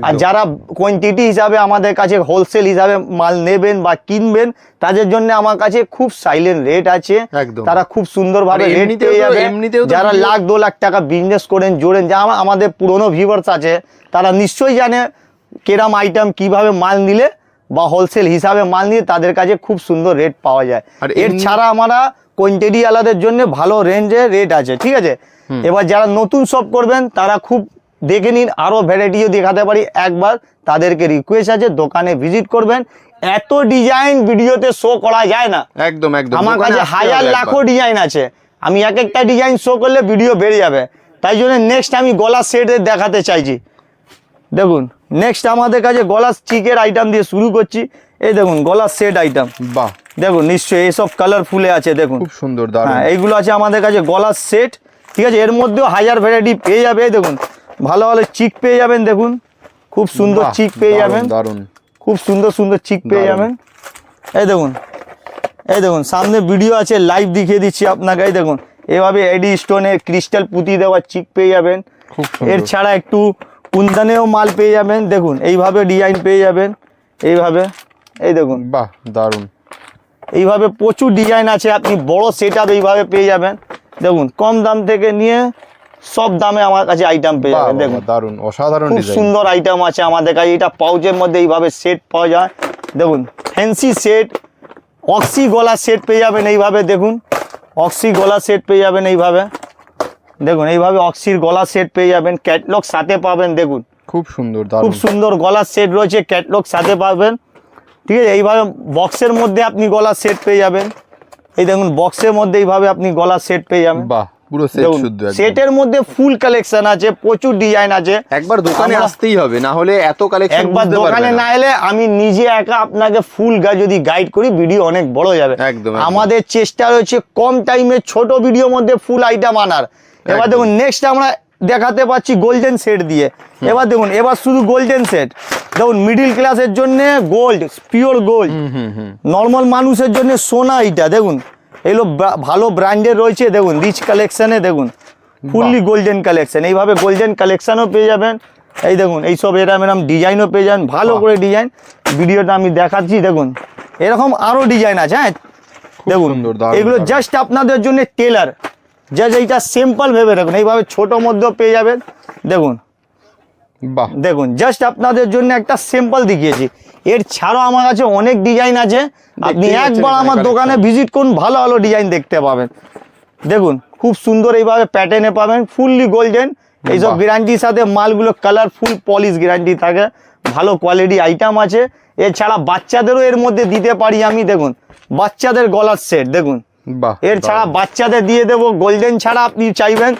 Speaker 4: আর যারা কোয়ান্টিটি হিসাবে আমাদের কাছে হোলসেল হিসাবে মাল নেবেন বা কিনবেন, তাদের জন্য আমার কাছে খুব সাইলেন্ট রেট আছে, তারা খুব সুন্দরভাবে রেট পেয়ে যাবে। যারা লাখ 2 লাখ টাকা বিজনেস করেন জোড়েন, যা আমাদের পুরনো ভিউয়ার্স আছে তারা নিশ্চয়ই জানে কেরাম আইটেম কিভাবে মাল নিলে বা হোলসেল হিসাবে মাল নিয়ে তাদের কাছে খুব সুন্দর রেট পাওয়া যায়। এর ছাড়া আমরা কোয়ান্টিটি আলাদের জন্য ভালো রেঞ্জে রেট আছে, ঠিক আছে। এবার যারা নতুন শপ করবেন তারা খুব দেখে নিন, আরো ভ্যারাইটিও দেখাতে পারি, একবার তাদেরকে রিকোয়েস্ট আছে দোকানে ভিজিট করবেন। এত ডিজাইন ভিডিওতে শো করা যায় না,
Speaker 2: একদম
Speaker 4: আমার কাছে হাজার লাখো ডিজাইন আছে, আমি এক একটা ডিজাইন শো করলে ভিডিও বেড়ে যাবে। তাই জন্য নেক্সট আমি গলা সেটের দেখাতে চাইছি। দেখুন নেক্সট আমাদের কাছে গলা চিকের আইটেম দিয়ে শুরু করছি। এই দেখুন গলা সেট আইটেম,
Speaker 2: বাহ
Speaker 4: দেখুন নিশ্চয়ই এইসব কালারফুলে আছে, দেখুন
Speaker 2: খুব সুন্দর, দারুণ।
Speaker 4: হ্যাঁ এইগুলো আছে আমাদের কাছে গলার সেট, ঠিক আছে। এর মধ্যেও হাজার ভ্যারাইটি পেয়ে যাবে। দেখুন ভালো ভালো চিক পেয়ে যাবেন, দেখুন খুব সুন্দর চিক পেয়ে যাবেন,
Speaker 2: দারুণ,
Speaker 4: খুব সুন্দর চিক পেয়ে যাবেন। এই দেখুন সামনে ভিডিও আছে, লাইভ দেখিয়ে দিচ্ছি আপনাকে। এই দেখুন এভাবে এডি স্টোনের ক্রিস্টাল পুঁতি দেওয়া চিক পেয়ে যাবেন। এর ছাড়া একটু কুন্দনেও মাল পেয়ে যাবেন, দেখুন এইভাবে ডিজাইন পেয়ে যাবেন, এইভাবে এই দেখুন,
Speaker 2: বাহ দারুণ।
Speaker 4: এইভাবে প্রচুর ডিজাইন আছে, আপনি বড় সেট আপ এইভাবে পেয়ে যাবেন। দেখুন কম দাম থেকে নিয়ে সব দামে আমার কাছে আইটেম পেয়ে যাবেন। দেখুন
Speaker 2: দারুণ, অসাধারণ,
Speaker 4: খুব সুন্দর আইটেম আছে আমাদের কাছে। এটা পাউচের মধ্যে এইভাবে সেট পাওয়া যায়, দেখুন ফ্যান্সি সেট, অক্সি গলা সেট পেয়ে যাবেন এইভাবে। দেখুন অক্সি গলা সেট পেয়ে যাবেন এইভাবে, দেখুন এইভাবে অক্সির গলা সেট পেয়ে যাবেন, ক্যাটলগ সাথে পাবেন। দেখুন
Speaker 2: খুব সুন্দর,
Speaker 4: খুব সুন্দর গলার সেট রয়েছে, ক্যাটলগ সাথে পাবেন, ঠিক আছে। এইভাবে বক্সের মধ্যে আপনি গলার সেট পেয়ে যাবেন। এই দেখুন বক্সের মধ্যে এইভাবে আপনি গলার সেট পেয়ে যাবেন,
Speaker 2: বাহ পুরো সেট শুদ্ধ।
Speaker 4: সেটের মধ্যে ফুল কালেকশন আছে, প্রচুর ডিজাইন আছে।
Speaker 2: একবার দোকানে আসতেই হবে, না হলে এত কালেকশন
Speaker 4: একবার দোকানে না এলে আমি নিজে একা আপনাকে ফুল যদি গাইড করি ভিডিও অনেক বড় হয়ে যাবে। আমাদের চেষ্টা রয়েছে কম টাইমে ছোট ভিডিওর মধ্যে ফুল আইটেম আনার। এবার দেখুন নেক্সট আমরা দেখাতে পাচ্ছি গোল্ডেন সেট দিয়ে। এবার দেখুন এবার শুধু গোল্ডেন সেট, দেখুন মিডিল ক্লাসের জন্য গোল্ড, পিওর গোল্ড, নর্মাল মানুষের জন্য সোনা। এটা দেখুন এগুলো ভালো ব্র্যান্ডের রয়েছে, দেখুন রিচ কালেকশনে, দেখুন ফুললি গোল্ডেন কালেকশন। এইভাবে গোল্ডেন কালেকশনও পেয়ে যাবেন। এই দেখুন এইসব এরম ডিজাইনও পেয়ে যাবেন, ভালো করে ডিজাইন। ভিডিওটা আমি দেখাচ্ছি, দেখুন এরকম আরও ডিজাইন আছে। হ্যাঁ দেখুন এগুলো জাস্ট আপনাদের জন্য টেলার, জাস্ট এইটা সিম্পল ভেবে রাখুন। এইভাবে ছোট মধ্যেও পেয়ে যাবেন, দেখুন
Speaker 2: বাহ
Speaker 4: দেখুন জাস্ট আপনাদের জন্য একটা সিম্পল দেখিয়েছি। এর ছাড়াও আমার কাছে অনেক ডিজাইন আছে, আপনি একবার আমার দোকানে ভিজিট করুন, ভালো ভালো ডিজাইন দেখতে পাবেন। দেখুন খুব সুন্দর এইভাবে প্যাটার্নে পাবেন, ফুললি গোল্ডেন। এইসব গ্যারান্টির সাথে মালগুলো কালারফুল পলিশ গ্যারান্টি থাকে, ভালো কোয়ালিটি আইটেম আছে। এছাড়া বাচ্চাদেরও এর মধ্যে দিতে পারি আমি। দেখুন বাচ্চাদের গলার সেট, দেখুন এর ছাড়া বাচ্চাদের দিয়ে দেবো। গোল্ডেন ছাড়া আপনি চাইবেন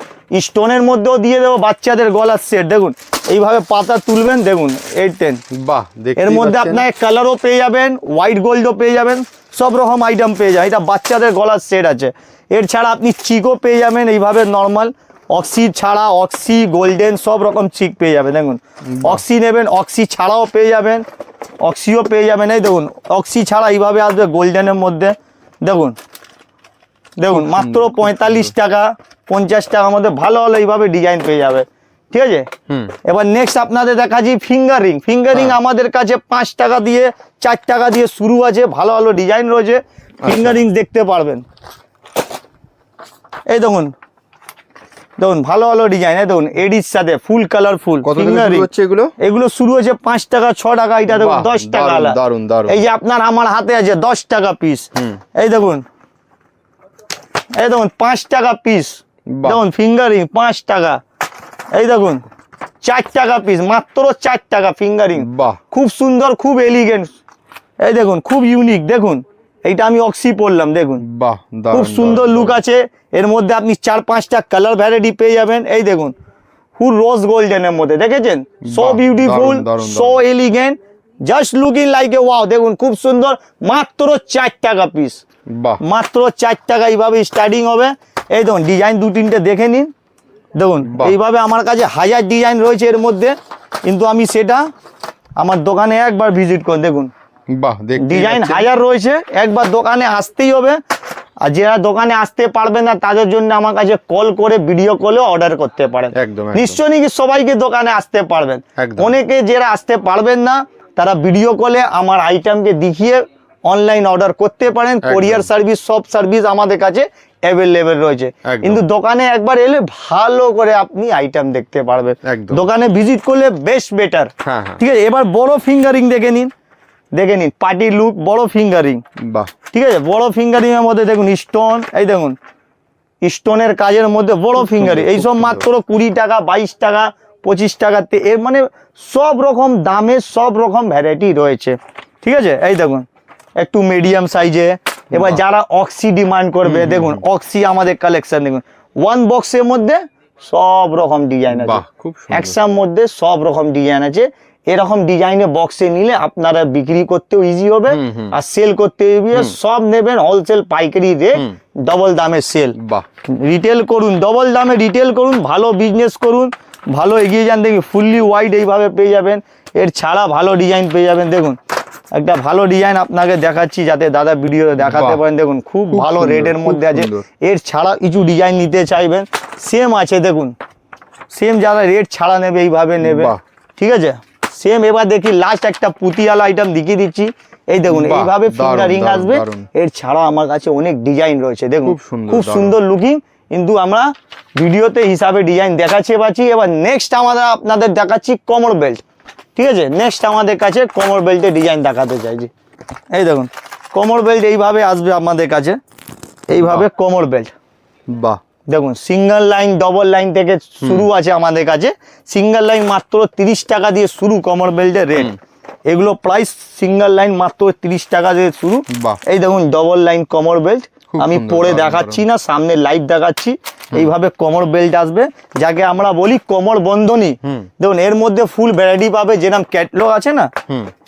Speaker 4: স্টোনের মধ্যেও দিয়ে দেবো বাচ্চাদের গলার সেট। দেখুন এইভাবে পাতা তুলবেন, দেখুন 810,
Speaker 2: বাহ।
Speaker 4: এর মধ্যে আপনার কালারও পেয়ে যাবেন, হোয়াইট গোল্ডও পেয়ে যাবেন, সব রকম আইটেম পেয়ে যাবেন। এটা বাচ্চাদের গলার সেট আছে। এর ছাড়া আপনি চিকও পেয়ে যাবেন, এইভাবে নর্মাল অক্সি ছাড়া, অক্সি গোল্ডেন সব রকম চিক পেয়ে যাবেন। দেখুন অক্সি নেবেন, অক্সি ছাড়াও পেয়ে যাবেন, অক্সিও পেয়ে যাবেন। এই দেখুন অক্সি ছাড়া এইভাবে আসবে গোল্ডেনের মধ্যে। দেখুন দেখুন মাত্র 45 টাকা 50 টাকার মধ্যে ভালো ভালো এইভাবে ডিজাইন পেয়ে যাবে, ঠিক আছে। এবার নেক্সট আপনাদের দেখাচ্ছি ফিঙ্গার রিং। ফিঙ্গার রিং আমাদের কাছে 5 টাকা দিয়ে 4 টাকা দিয়ে শুরু আছে, ভালো ভালো ডিজাইন রয়েছে, ফিঙ্গার রিং দেখতে পারবেন। এই দেখুন দেখুন ভালো ভালো ডিজাইন, দেখুন এডির সাথে ফুল কালারফুল।
Speaker 2: কত থেকে শুরু হচ্ছে এগুলো?
Speaker 4: এগুলো শুরু হচ্ছে 5 টাকা 6 টাকা, এটা দেখুন 10 টাকা।
Speaker 2: দারুন দারুন।
Speaker 4: এই যে আপনার আমার হাতে আছে 10 টাকা পিস, এই দেখুন, এই দেখুন 5 টাকা পিস, দেখুন ফিঙ্গারিং 5 টাকা, এই দেখুন 4 টাকা পিস, মাত্র 4 টাকা ফিঙ্গারিং।
Speaker 2: বাহ,
Speaker 4: খুব সুন্দর, খুব এলিগেন্ট, এই দেখুন খুব ইউনিক। দেখুন এইটা আমি অক্সি পরলাম, দেখুন
Speaker 2: বাহ,
Speaker 4: খুব সুন্দর লুক আছে। এর মধ্যে আপনি 4-5টা কালার ভ্যারাইটি পেয়ে যাবেন। এই দেখুন ফুল রোজ গোল্ডেনের মধ্যে, দেখেছেন? So beautiful, so elegant, just looking like a wow. দেখুন খুব সুন্দর, মাত্র 4 টাকা পিস, মাত্র 4 টাকা। এইভাবে স্টার্টিং হবে। এই দেখুন ডিজাইন 2-3টে দেখে নিন। দেখুন এইভাবে আমার কাছে হাজার ডিজাইন রয়েছে এর মধ্যে, কিন্তু আমি সেটা আমার দোকানে একবার ভিজিট করে দেখুন।
Speaker 2: বাহ,
Speaker 4: ডিজাইন হাজার রয়েছে, একবার দোকানে আসতেই হবে। আর যারা দোকানে আসতে পারবেন না তাদের জন্য আমার কাছে কল করে ভিডিও কলে অর্ডার করতে পারেন। নিশ্চয়ই কি সবাইকে দোকানে আসতে পারবেন, অনেকে যারা আসতে পারবেন না তারা ভিডিও কলে আমার আইটেমকে দেখিয়ে অনলাইন অর্ডার করতে পারেন। কোরিয়ার সার্ভিস, সব সার্ভিস আমাদের কাছে অ্যাভেলেবেল রয়েছে। কিন্তু দোকানে একবার এলে ভালো করে আপনি আইটেম দেখতে পারবেন, দোকানে ভিজিট করলে বেস্ট বেটার। ঠিক আছে, এবার বড় ফিঙ্গারিং দেখে নিন, দেখে নিন পার্টি লুক, বড় ফিঙ্গারিং। বাহ, ঠিক আছে, বড় ফিঙ্গারিং এর মধ্যে দেখুন স্টোন, এই দেখুন স্টোনের কাজের মধ্যে বড় ফিঙ্গারিং, এইসব মাত্র 20 টাকা 22 টাকা 25 টাকাতে। এর মানে সব রকম দামে সব রকম ভ্যারাইটি রয়েছে। ঠিক আছে, এই দেখুন একটু মিডিয়াম সাইজে। এবার যারা অক্সি ডিমান্ড করবে, দেখুন অক্সি আমাদের কালেকশন দেখুন, 1 বক্সের মধ্যে সব রকম ডিজাইন আছে, একসার মধ্যে সব রকম ডিজাইন আছে। এরকম ডিজাইনে বক্সে নিলে আপনারা বিক্রি করতেও ইজি হবে আর সেল করতে সব নেবেন হোলসেল পাইকারি রেট, ডবল দামে সেল। রিটেল করুন, ডবল দামে রিটেল করুন, ভালো বিজনেস করুন, ভালো এগিয়ে যান। দেখুন ফুললি হোয়াইট এইভাবে পেয়ে যাবেন। এর ছাড়া ভালো ডিজাইন পেয়ে যাবেন। দেখুন একটা ভালো ডিজাইন আপনাকে দেখাচ্ছি যাতে দাদা ভিডিও দেখাতে পারেন। দেখুন খুব ভালো রেটের মধ্যে আছে। এর ছাড়া কিছু ডিজাইন নিতে চাইবেন সেম আছে, দেখুন সেম যারা রেট ছাড়া নেবে এইভাবে নেবে। ঠিক আছে, সেম। এবার দেখি লাস্ট একটা পুঁতিয়ালা আইটেম দেখিয়ে দিচ্ছি। এই দেখুন এইভাবে ফিঙ্গারিং আসবে। এর ছাড়া আমার কাছে অনেক ডিজাইন রয়েছে, দেখুন খুব সুন্দর লুকিং, কিন্তু আমরা ভিডিওতে হিসাবে ডিজাইন দেখাচ্ছি পাচ্ছি। এবার নেক্সট আমরা আপনাদের দেখাচ্ছি কোমর বেল্ট। ঠিক আছে, নেক্সট আমাদের কাছে কোমর বেল্টের ডিজাইন দেখাতে চাইছি। এই দেখুন কোমর বেল্ট এইভাবে আসবে আমাদের কাছে, এইভাবে কোমর বেল্ট। বাহ, দেখুন সিঙ্গেল লাইন ডবল লাইন থেকে শুরু আছে আমাদের কাছে। সিঙ্গেল লাইন মাত্র 30 টাকা দিয়ে শুরু কোমর বেল্টের রেট। এগুলো প্রাইস সিঙ্গেল লাইন মাত্র 30 টাকা দিয়ে শুরু। এই দেখুন ডবল লাইন কোমর বেল্ট, আমি পরে দেখাচ্ছি না, সামনে লাইভ দেখাচ্ছি। এইভাবে কোমর বেল্ট আসবে, যাকে আমরা বলি কোমর বন্ধনী। দেখুন এর মধ্যে ফুল ভ্যারাইটি পাবে, যেরকম ক্যাটলগ আছে না,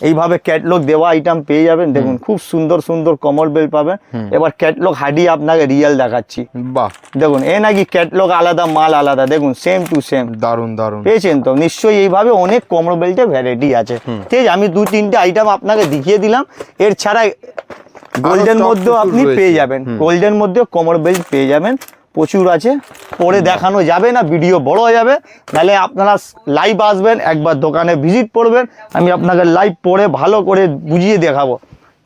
Speaker 4: এইভাবে ক্যাটলগ দেওয়া আইটেম পেয়ে যাবেন। দেখুন খুব সুন্দর সুন্দর কোমর বেল্ট পাবেন। এবার ক্যাটলগ হাঁটিয়ে আপনাকে রিয়েল দেখাচ্ছি। বাহ, দেখুন এ নাকি ক্যাটলগ আলাদা, মাল আলাদা, দেখুন সেম টু সেম। দারুন দারুন, পেয়েছেন তো? নিশ্চয়ই এইভাবে অনেক কোমর বেল্টের ভ্যারাইটি আছে। ঠিক আছে, আমি 2-3টে আইটেম আপনাকে দেখিয়ে দিলাম। এর ছাড়া গোল্ডেন মধ্যেও আপনি পেয়ে যাবেন, গোল্ডেন মধ্যেও কোমর বেল্ট পেয়ে যাবেন, প্রচুর আছে। পরে দেখানো যাবে না, ভিডিও বড় হয়ে যাবে। নাহলে আপনারা লাইভ আসবেন, একবার দোকানে ভিজিট করবেন, আমি আপনাকে লাইভ পরে ভালো করে বুঝিয়ে দেখাবো।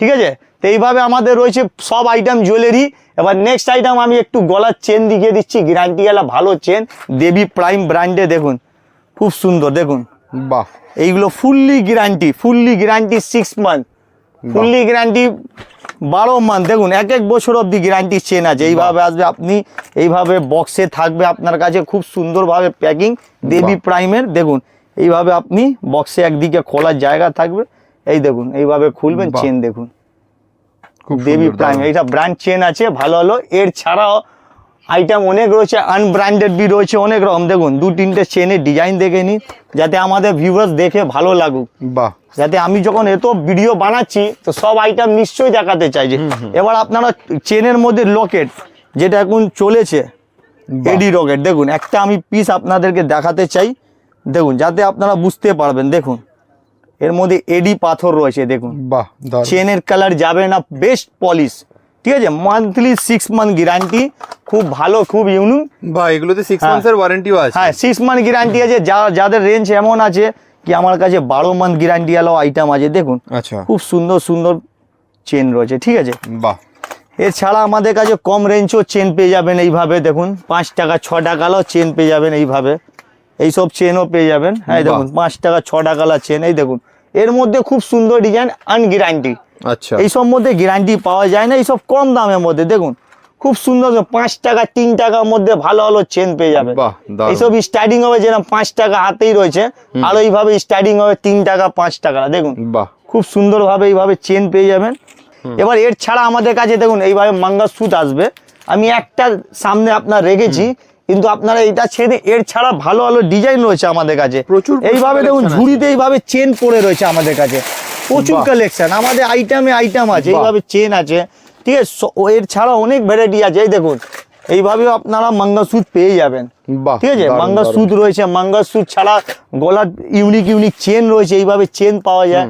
Speaker 4: ঠিক আছে, তো এইভাবে আমাদের রয়েছে সব আইটেম জুয়েলারি। এবার নেক্সট আইটেম আমি একটু গলার চেন দেখিয়ে দিচ্ছি, গ্যারান্টিওয়ালা ভালো চেন, দেবী প্রাইম ব্র্যান্ডে। দেখুন খুব সুন্দর, দেখুন বাহ, এইগুলো fully guarantee, fully guarantee 6 month, fully guarantee 12 month. দেখুন 1 বছর অবধি গ্যারান্টি চেন আছে। এইভাবে আসবে, আপনি এইভাবে বক্সে থাকবে আপনার কাছে, খুব সুন্দরভাবে প্যাকিং দেবী প্রাইমের। দেখুন এইভাবে আপনি বক্সে একদিকে খোলার জায়গা থাকবে, এই দেখুন এইভাবে খুলবেন, চেন দেখুন দেবী প্রাইম, এইটা ব্র্যান্ড চেন আছে ভালো ভালো। এর ছাড়াও আইটেম অনেক রয়েছে, আনব্র্যান্ডেড বি রয়েছে অনেক রকম। দেখুন 2-3টে চেনের ডিজাইন দেখে নিন, যাতে আমাদের ভিউয়ার্স দেখে ভালো লাগুক। বাহ, যাতে আমি যখন এত ভিডিও বানাচ্ছি তো সব আইটেম নিশ্চয়ই দেখাতে চাইছি। এবার আপনারা চেনের মধ্যে লকেট, যেটা এখন চলেছে এডি রকেট, দেখুন একটা আমি পিস আপনাদেরকে দেখাতে চাই, দেখুন যাতে আপনারা বুঝতে পারবেন। দেখুন এর মধ্যে এডি পাথর রয়েছে, দেখুন বাহ, চেনের কালার যাবে না, বেস্ট পলিশ। ঠিক আছে, মান্থলি 6 মান্থ গ্যারান্টি, খুব ভালো, খুব ইউনিক।
Speaker 2: ভাই এগুলোতে 6 মান্থের ওয়ারেন্টিও আছে? হ্যাঁ,
Speaker 4: 6 মান্থ গ্যারান্টি আছে। যাদের রেঞ্জ এমন আছে কি আমার কাছে 12 মান্থ গ্যারান্টি আলো আইটেম আছে। দেখুন আচ্ছা, খুব সুন্দর সুন্দর চেন রয়েছে। ঠিক আছে, বাহ, এছাড়া আমাদের কাছে কম রেঞ্জও চেন পেয়ে যাবেন এইভাবে, দেখুন 5 টাকা 6 টাকারও চেন পেয়ে যাবেন এইভাবে, এইসব চেনও পেয়ে যাবেন। হ্যাঁ দেখুন 5 টাকা 6 টাকার চেন, এই দেখুন এর মধ্যে খুব সুন্দর ডিজাইন, আনগ্যারান্টি।
Speaker 2: আচ্ছা,
Speaker 4: এইসব মধ্যে গ্যারান্টি পাওয়া যায় না, এইসব কম দামের মধ্যে দেখুন খুব সুন্দর 5 টাকা 3 টাকার মধ্যে ভালো ভালো চেন পেয়ে যাবে। এইসব স্টার্টিং হবে যেরকম 5 টাকা হাতেই রয়েছে, আর এইভাবে স্টার্টিং হবে 3 টাকা 5 টাকা, দেখুন খুব সুন্দরভাবে এইভাবে চেন পেয়ে যাবেন। এবার এর ছাড়া আমাদের কাছে দেখুন এইভাবে মঙ্গলসূত্র আসবে, আমি একটা সামনে আপনার রেখেছি, কিন্তু আপনারা এটা ছেড়ে এর ছাড়া ভালো ভালো ডিজাইন রয়েছে আমাদের কাছে প্রচুর। এইভাবে দেখুন ঝুড়িতে এইভাবে চেন পড়ে রয়েছে আমাদের কাছে, প্রচুর কালেকশন আমাদের, আইটেমে আইটেম আছে, এইভাবে চেন আছে, ঠিক আছে। এর ছাড়া অনেক ভ্যারাইটি আছে, এই দেখুন এইভাবেও আপনারা মঙ্গলসূত্র পেয়ে যাবেন, ঠিক আছে। মঙ্গলসূত্র রয়েছে, মঙ্গলসূত্র ছাড়া গলার ইউনিক ইউনিক চেন রয়েছে, এইভাবে চেন পাওয়া যায়,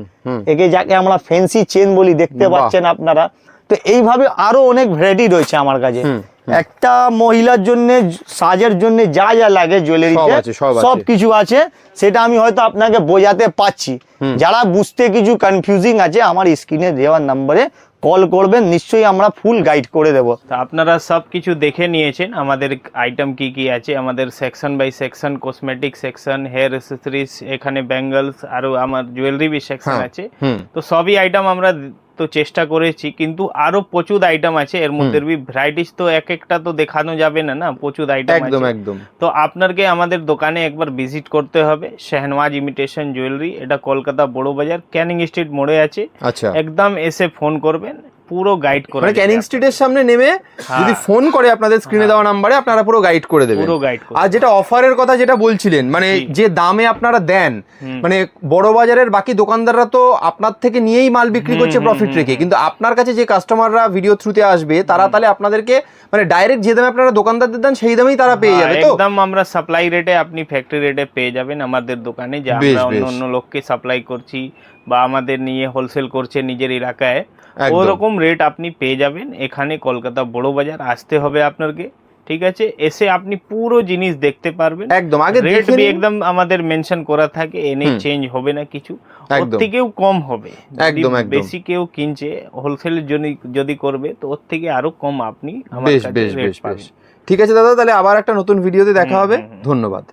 Speaker 4: একে যাকে আমরা ফ্যান্সি চেন বলি, দেখতে পাচ্ছেন আপনারা। তো এইভাবে আরো অনেক ভ্যারাইটি রয়েছে আমার কাছে। একটা মহিলার জন্য সাজের জন্য যা যা লাগে জুয়েলারিতে সব কিছু আছে, সেটা আমি হয়তো আপনাকে বোঝাতে পারছি। যারা বুঝতে কিছু কনফিউজিং আছে আমার স্ক্রিনে দেওয়ার নম্বরে কল করবেন, নিশ্চয়ই আমরা ফুল গাইড করে দেব।
Speaker 3: আপনারা সব কিছু দেখে নিয়েছেন আমাদের আইটেম কি কি আছে, আমাদের section by section, cosmetic section, hair accessories, এখানে ব্যাঙ্গলস, আরো আমার জুয়েলারি বি সেকশন আছে। তো সবই আইটেম আমরা তো চেষ্টা করেছি, কিন্তু আরো প্রচুর আইটেম আছে, এর মধ্যে ভ্যারাইটিস তো এক একটা তো দেখানো যাবে না, না প্রচুর আইটেম আছে একদম। তো আপনাকে আমাদের দোকানে একবার ভিজিট করতে হবে, শাহনওয়াজ ইমিটেশন জুয়েলারি, এটা কলকাতা বড় বাজার ক্যানিং স্ট্রিট মোড়ে আছে। আচ্ছা, একদম এসে ফোন করবেন, পুরো গাইড করে,
Speaker 2: মানে ক্যানিং স্ট্রিটের সামনে নেমে যদি ফোন করে আপনাদের স্ক্রিনে দেওয়া নাম্বারে, আপনারা পুরো গাইড করে দেবেন, পুরো গাইড। আর যেটা অফারের কথা যেটা বলছিলেন, মানে যে দামে আপনারা দেন, মানে বড় বাজারের বাকি দোকানদাররা তো আপনার থেকে নিয়েই মাল বিক্রি করছে প্রফিট রেখে, কিন্তু আপনার কাছে যে কাস্টমাররা ভিডিও থ্রুতে আসবে তারা তাহলে আপনাদেরকে মানে ডাইরেক্ট যে দামে আপনারা দোকানদারদের দেন সেই দামেই তারা পেয়ে যাবে। তো
Speaker 3: একদম আমরা সাপ্লাই রেটে, আপনি ফ্যাক্টরি রেটে পেয়ে যাবেন আমাদের দোকানে, যে আমরা অন্য লোককে সাপ্লাই করছি বা আমাদের নিয়ে হোলসেল করছে নিজের এলাকায়, ওরকম রেট আপনি পেয়ে যাবেন এখানে কলকাতা বড় বাজার। আসতে হবে আপনাকে, ঠিক আছে, এসে আপনি পুরো জিনিস দেখতে পারবেন একদম। আগে রেট বি একদম আমাদের মেনশন করা থাকে, এনে চেঞ্জ হবে না কিছু, ওর থেকেও কম হবে একদম। বেশি কেউ কিনছে হোলসেলের জন্য যদি করবে, তো ওর থেকে আরো কম আপনি আমার কাছে রেট পাবেন।
Speaker 2: ঠিক আছে দাদা, তাহলে আবার একটা নতুন ভিডিওতে দেখা হবে, ধন্যবাদ।